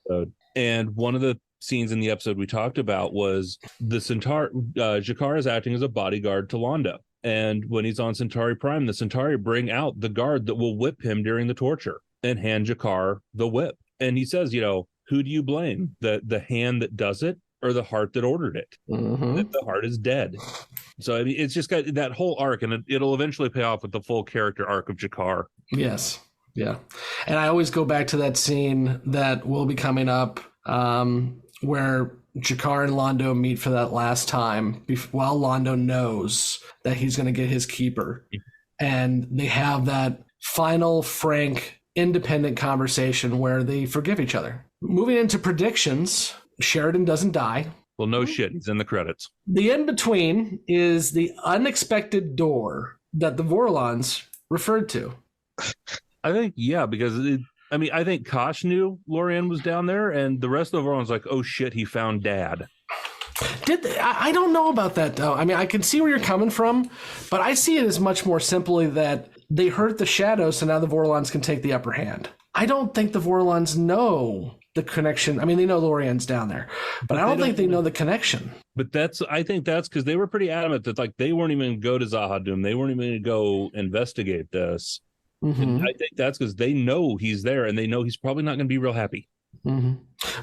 episode. And one of the scenes in the episode we talked about was the Centauri. G'Kar is acting as a bodyguard to Londo. And when he's on Centauri Prime, the Centauri bring out the guard that will whip him during the torture and hand G'Kar the whip. And he says, who do you blame? The hand that does it or the heart that ordered it? Mm-hmm. The heart is dead. So, I mean, it's just got that whole arc, and it'll eventually pay off with the full character arc of G'Kar. Yes. Yeah. And I always go back to that scene that will be coming up where G'Kar and Londo meet for that last time while Londo knows that he's going to get his keeper. And they have that final, frank, independent conversation where they forgive each other. Moving into predictions, Sheridan doesn't die. Well, no shit. He's in the credits. The in-between is the unexpected door that the Vorlons referred to. I think, yeah, because, I think Kosh knew Lorian was down there, and the rest of the Vorlons like, oh, shit, he found Dad. I don't know about that, though. I mean, I can see where you're coming from, but I see it as much more simply that they hurt the shadows, so now the Vorlons can take the upper hand. I don't think the Vorlons know the connection. I mean, they know Lorian's down there, but I don't think they know the connection. But I think that's because they were pretty adamant that, like, they weren't even going to go to Zahadum. They weren't even going to go investigate this. Mm-hmm. And I think that's because they know he's there, and they know he's probably not going to be real happy. Mm-hmm.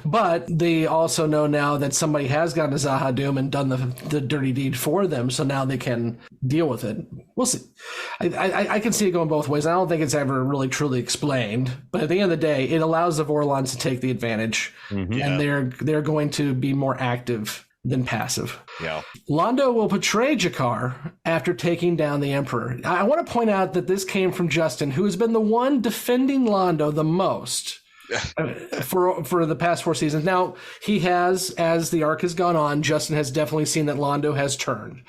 But they also know now that somebody has gone to Zahadum and done the dirty deed for them, so now they can deal with it. We'll see. I can see it going both ways. I don't think it's ever really truly explained, but at the end of the day, it allows the Vorlons to take the advantage, and they're going to be more active than passive. Yeah. Londo will betray Jakar after taking down the Emperor. I want to point out that this came from Justin, who has been the one defending Londo the most for the past 4 seasons. Now, he has, as the arc has gone on, Justin has definitely seen that Londo has turned.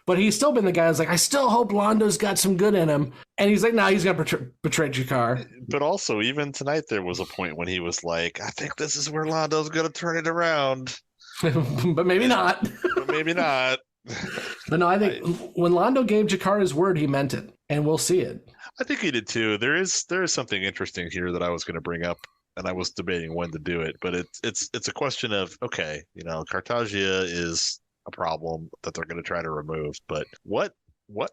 But he's still been the guy who's like, I still hope Londo's got some good in him. And he's like, no, he's going to betray Jakar. But also, even tonight, there was a point when he was like, I think this is where Londo's going to turn it around. But maybe not. But maybe not. But no, I think when Londo gave Jakar his word, he meant it. And we'll see it. I think he did too. There is something interesting here that I was going to bring up, and I was debating when to do it. But it's a question of, okay, Cartagia is a problem that they're going to try to remove. But what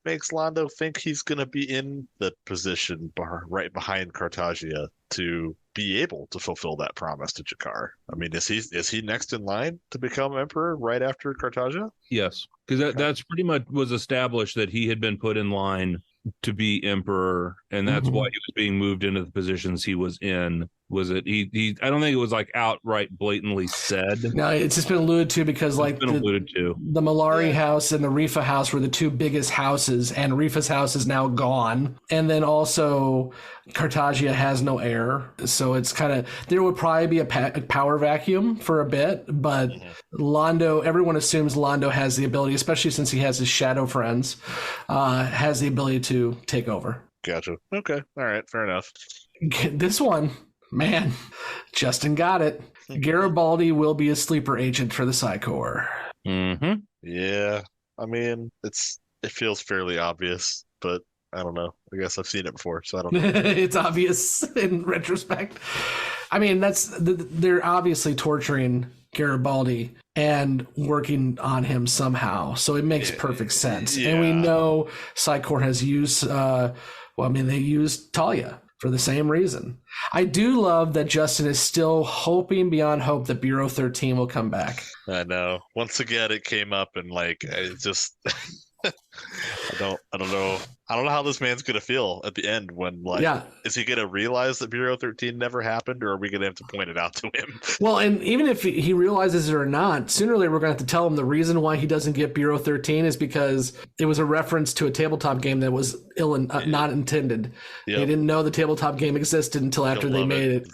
makes Londo think he's going to be in the position right behind Cartagia to be able to fulfill that promise to Jakar? I mean, is he next in line to become emperor right after Cartagia? Yes, because that's pretty much was established that he had been put in line to be emperor, and that's why he was being moved into the positions he was in. Was it he I don't think it was like outright blatantly said. No, it's just been alluded to because the Malari house and the Rifa house were the two biggest houses, and Rifa's house is now gone. And then also Cartagia has no heir. So it's kind of, there would probably be a power vacuum for a bit, but Londo, everyone assumes Londo has the ability, especially since he has his shadow friends, has the ability to take over. Gotcha. Okay. All right. Fair enough. This one, man, Justin got it. Garibaldi will be a sleeper agent for the Psi Corps. Mm-hmm. Yeah. I mean, it feels fairly obvious, but I don't know. I guess I've seen it before, so I don't know. It's obvious in retrospect. I mean, they're obviously torturing Garibaldi and working on him somehow, so it makes perfect sense. Yeah. And we know Psi Corps has used, they used Talia for the same reason. I do love that Justin is still hoping beyond hope that Bureau 13 will come back. I know. Once again, it came up and I just... I don't know. I don't know how this man's gonna feel at the end when is he gonna realize that Bureau 13 never happened, or are we gonna have to point it out to him? Well, and even if he realizes it or not, sooner or later we're gonna have to tell him the reason why he doesn't get Bureau 13 is because it was a reference to a tabletop game that was not intended. Yep. They didn't know the tabletop game existed until after they made it.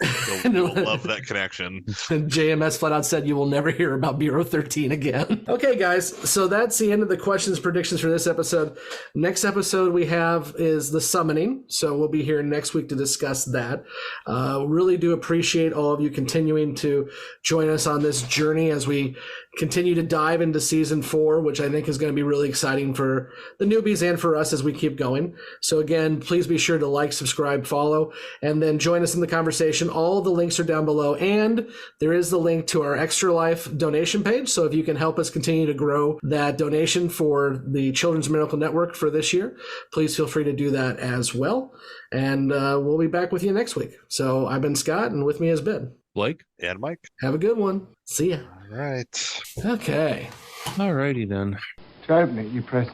You'll love that connection. And JMS flat out said you will never hear about Bureau 13 again. Okay, guys, so that's the end of the questions predictions for this episode. Next episode we have is the summoning, so we'll be here next week to discuss that. Really do appreciate all of you continuing to join us on this journey as we continue to dive into season 4, which I think is going to be really exciting for the newbies and for us as we keep going. So again, please be sure to like, subscribe, follow, and then join us in the conversation. All the links are down below, and there is the link to our Extra Life donation page. So if you can help us continue to grow that donation for the Children's Miracle Network for this year, please feel free to do that as well. And we'll be back with you next week. So I've been Scott, and with me has been Blake and Mike. Have a good one. See ya. All right. Okay. All righty then. Drive me, you press.